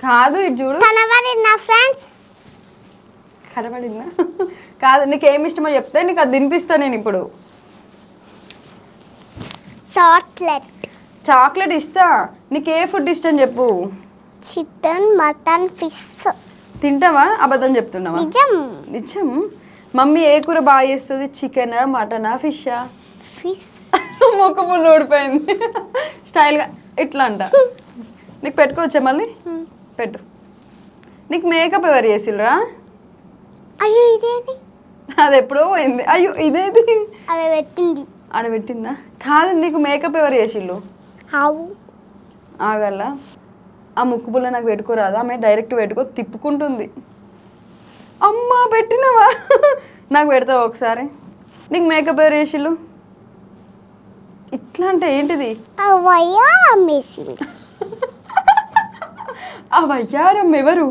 కాదు ఇటు చూడు కనబడిందా కాదు నీకు ఏమి ఇష్టమో చెప్తే నీకు అది తినిపిస్తా నేను ఇప్పుడు చాక్లెట్ ఇస్తా నీకు ఏ ఫుడ్ ఇష్టం చెప్పు చికెన్ మటన్ ఫిష్ తింటావా అబద్ధం చెప్తున్నావా నిజం మమ్మీ ఏ కూర బాగా చేస్తుంది చికెనా మటనా ఫిషా మొక్క పుల్లు ఊడిపోయింది స్టైల్గా ఇట్లా అంట నీకు పెట్టుకోవచ్చా మళ్ళీ పెట్టు నీకు మేకప్ ఎవరు చేసిల్రా అయ్యో ఇదేది అది ఎప్పుడో పోయింది అయ్యో ఇదేది ఆడ పెట్టిందా కాదు నీకు మేకప్ ఎవరు చేసిళ్ళు ఆగల ఆ ముక్కు పుల్ల నాకు పెట్టుకోరాదు ఆమె డైరెక్ట్ పెట్టుకో తిప్పుకుంటుంది అమ్మా పెట్టినవా నాకు పెడతావు ఒకసారి నీకు మేకప్ ఎవరు చేసిళ్ళు ఇట్లా అంటే ఏంటిది ఆ వయ్యారం ఎవరు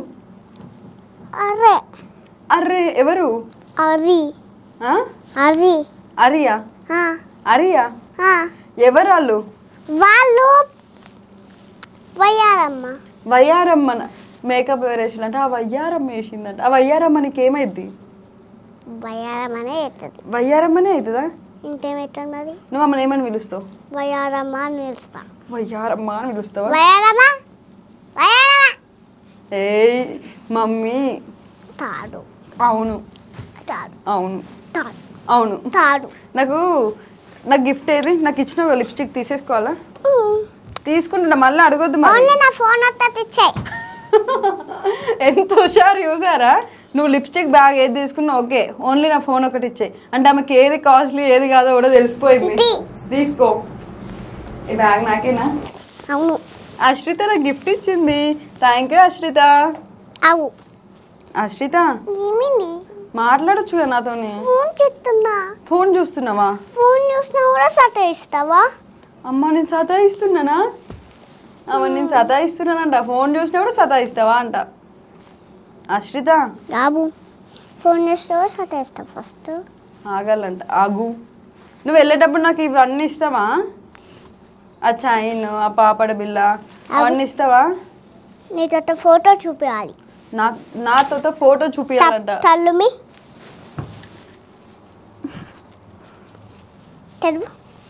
అరే అర్రే ఎవరు అరి అరియా అరియా ఎవరు వాళ్ళు? వాళ్ళు వయ్యారమ్మ. వయ్యారమ్మ మేకప్ ఎవరు వేసిందంట? ఆ వయ్యారమ్మ వేసిందంట. ఆ వయ్యారమ్మ నీకేమైద్ది? వయ్యారమ్మనే అవుతుంది. వయ్యారమ్మనే అవుతుందా? ఇంకేమవుతుంది మరి? నువ్వు అమ్మని ఏమని పిలుస్తావు? వయ్యారమ్మ అని పిలుస్తా. వయ్యారమ్మ అని పిలుస్తావా? వయ్యారమ్మ వయ్యారమ్మ. ఏయ్ మమ్మీ. తాడు. అవును తాడు. అవును తాడు. అవును తాడు. నాకు గిఫ్ట్ ఏది? నాకు ఇచ్చిన లిప్స్టిక్ తీసేసుకోవాలా? తీసుకుంటున్నా, మళ్ళీ అడగొద్దు. ఓన్లీ నా ఫోన్ ఒకటి ఇచ్చాయి. ఎంత హుషారు చూసారా? నువ్వు లిప్స్టిక్ బ్యాగ్ ఏది తీసుకున్నా ఓకే, ఓన్లీ నా ఫోన్ ఒకటి ఇచ్చాయి అంటే ఆమెకి ఏది కాస్ట్లీ ఏది కాదో కూడా తెలిసిపోయింది. తీసుకో. ఈ బ్యాగ్ నాకేనా? అవును. అశ్రిత నాకు గిఫ్ట్ ఇచ్చింది. Thank you Ashritha. అవు అశ్రిత ఏమింది? మాట్లాడొచ్చు కదా నాతోని. ఫోన్ చూస్తున్నా. ఫోన్ చూస్తున్నావా? ఫోన్ చూసినా కూడా సతాయిస్తావా? అమ్మ నేను సతాయిస్తున్నానా? అమ్మ నేను సతాయిస్తున్నానంట. ఫోన్ చూసినా కూడా సతాయిస్తావా అంట. అశ్రిత బాబు ఫోన్ చూసినా కూడా సతాయిస్తా. ఫస్ట్ ఆగాలంట. ఆగు. నువ్వు వెళ్ళేటప్పుడు నాకు ఇవన్నీ ఇస్తావా? ఆ చైన్, ఆ పాపడ బిల్ల అవన్నీ ఇస్తావా? నీతో ఫోటో చూపించాలి. నాతో ఫోటో చూపించాలంట. తల్లుమి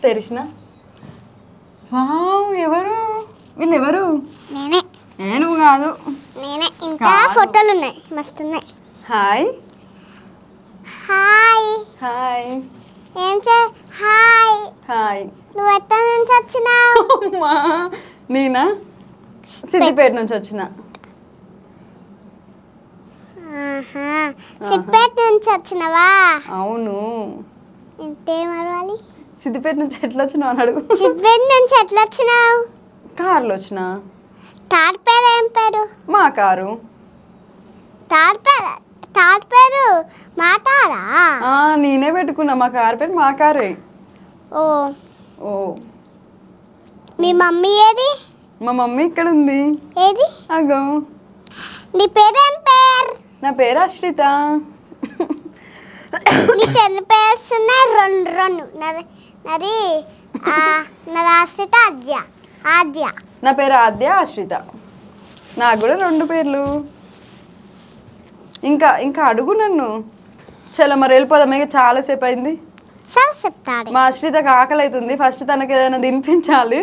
తెరిచిన. వావ్, ఎవరు వీళ్ళు? ఎవరు? నేనే. నేను కాదు. నేనే. ఇంకా ఫోటోలు ఉన్నాయి, మస్తున్నాయి. Hi hi. హాయ్. ఏం హాయ్. హాయ్. నువ్వు ఎక్కడి నుంచి వచ్చినావు? నేనా? సిద్దిపేట నుంచి వచ్చిన. సిద్దిపేట నుంచి వచ్చినవా? అవును. ఇంకేం అడగాలి? సిద్దిపేట నుంచి ఎట్లా వచ్చినావు అని అడుగు. సిద్దిపేట నుంచి ఎట్లా వచ్చినావు? కార్లో వచ్చిన. తాడు పేరు ఏం పేరు? మా కారు. తాడు పేరు మాటాడా? నేనే పెట్టుకున్నా. మా కారు పేరు మా కారే. ఓ ఓ. మీ మమ్మీ ఏది? మా మమ్మీ ఇక్కడ ఉంది. ఏది? అగో. నీ పేరేం పేరు? నా పేరు అశ్రిత. నీకు ఎన్ని పేర్స్ ఉన్నాయి? రెండు. నది అశ్రిత, ఆద్య. నా పేరు ఆద్య, అశ్రిత. నాకు కూడా 2 పేర్లు. ఇంకా అడుగు నన్ను. చలో మరి వెళ్ళిపోదాం, ఇక చాలాసేపు అయింది. సరే చెప్తాడు. మా అశ్రితకు ఆకలి అవుతుంది. ఫస్ట్ తనకి ఏదైనా తినిపించాలి.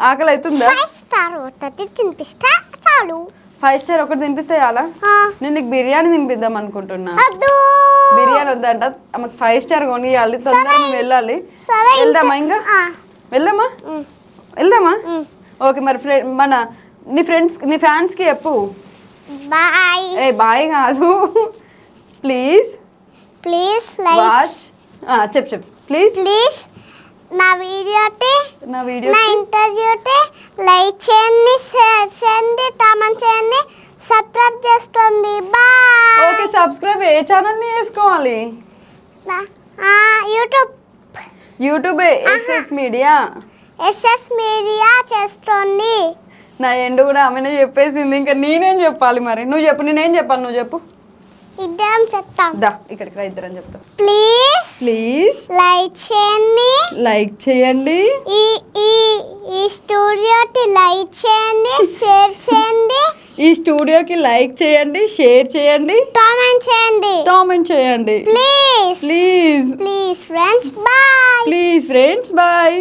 ఆకలి అవుతుందా? 5 స్టార్ ఒకటి తినిపిస్తా చాలు. 5 స్టార్ ఒకటి తినిపిస్తే చాలా? నేను నీకు బిర్యానీ తినిపిద్దాం అనుకుంటున్నా. బిర్యానీ వద్దంట. ఆమెకు 5 స్టార్ కొనియాలి. తొందరగా మేము వెళ్ళాలి. వెళ్దామా? ఇంకా వెళ్దామా? ఓకే మరి నీ ఫ్యాన్స్కి చెప్పు బాయ్. బాయ్ కాదు, ప్లీజ్ వాచ్. చెప్పు ప్లీజ్. నా వీడియో నా ఇంటర్వ్యూ లైక్ చేయండి, షేర్ చేయండి, కామెంట్ చేయండి, సబ్స్క్రైబ్ చేసుకోండి. బాయ్. ఓకే, సబ్స్క్రైబ్ ఏ ఛానల్ని చేసుకోవాలి? యూట్యూబ్ ఎస్ఎస్ మీడియా చేసుకోండి. నా ఎండు కూడా ఆమెనే చెప్పేసింది. ఇంకా నేనేం చెప్పాలి మరి? నువ్వు చెప్పు. నేనేం చెప్పాలి? నువ్వు చెప్పు. ఇద్దరం చెప్తాం. ఇక్కడికి రా, ఇద్దరం చెప్తాం. ప్లీజ్ లైక్ చేయండి. ఈ స్టూడియోకి లైక్ చేయండి, షేర్ చేయండి. ఈ స్టూడియోకి లైక్ చేయండి, షేర్ చేయండి, కామెంట్ చేయండి. Please friends bye. బాయ్.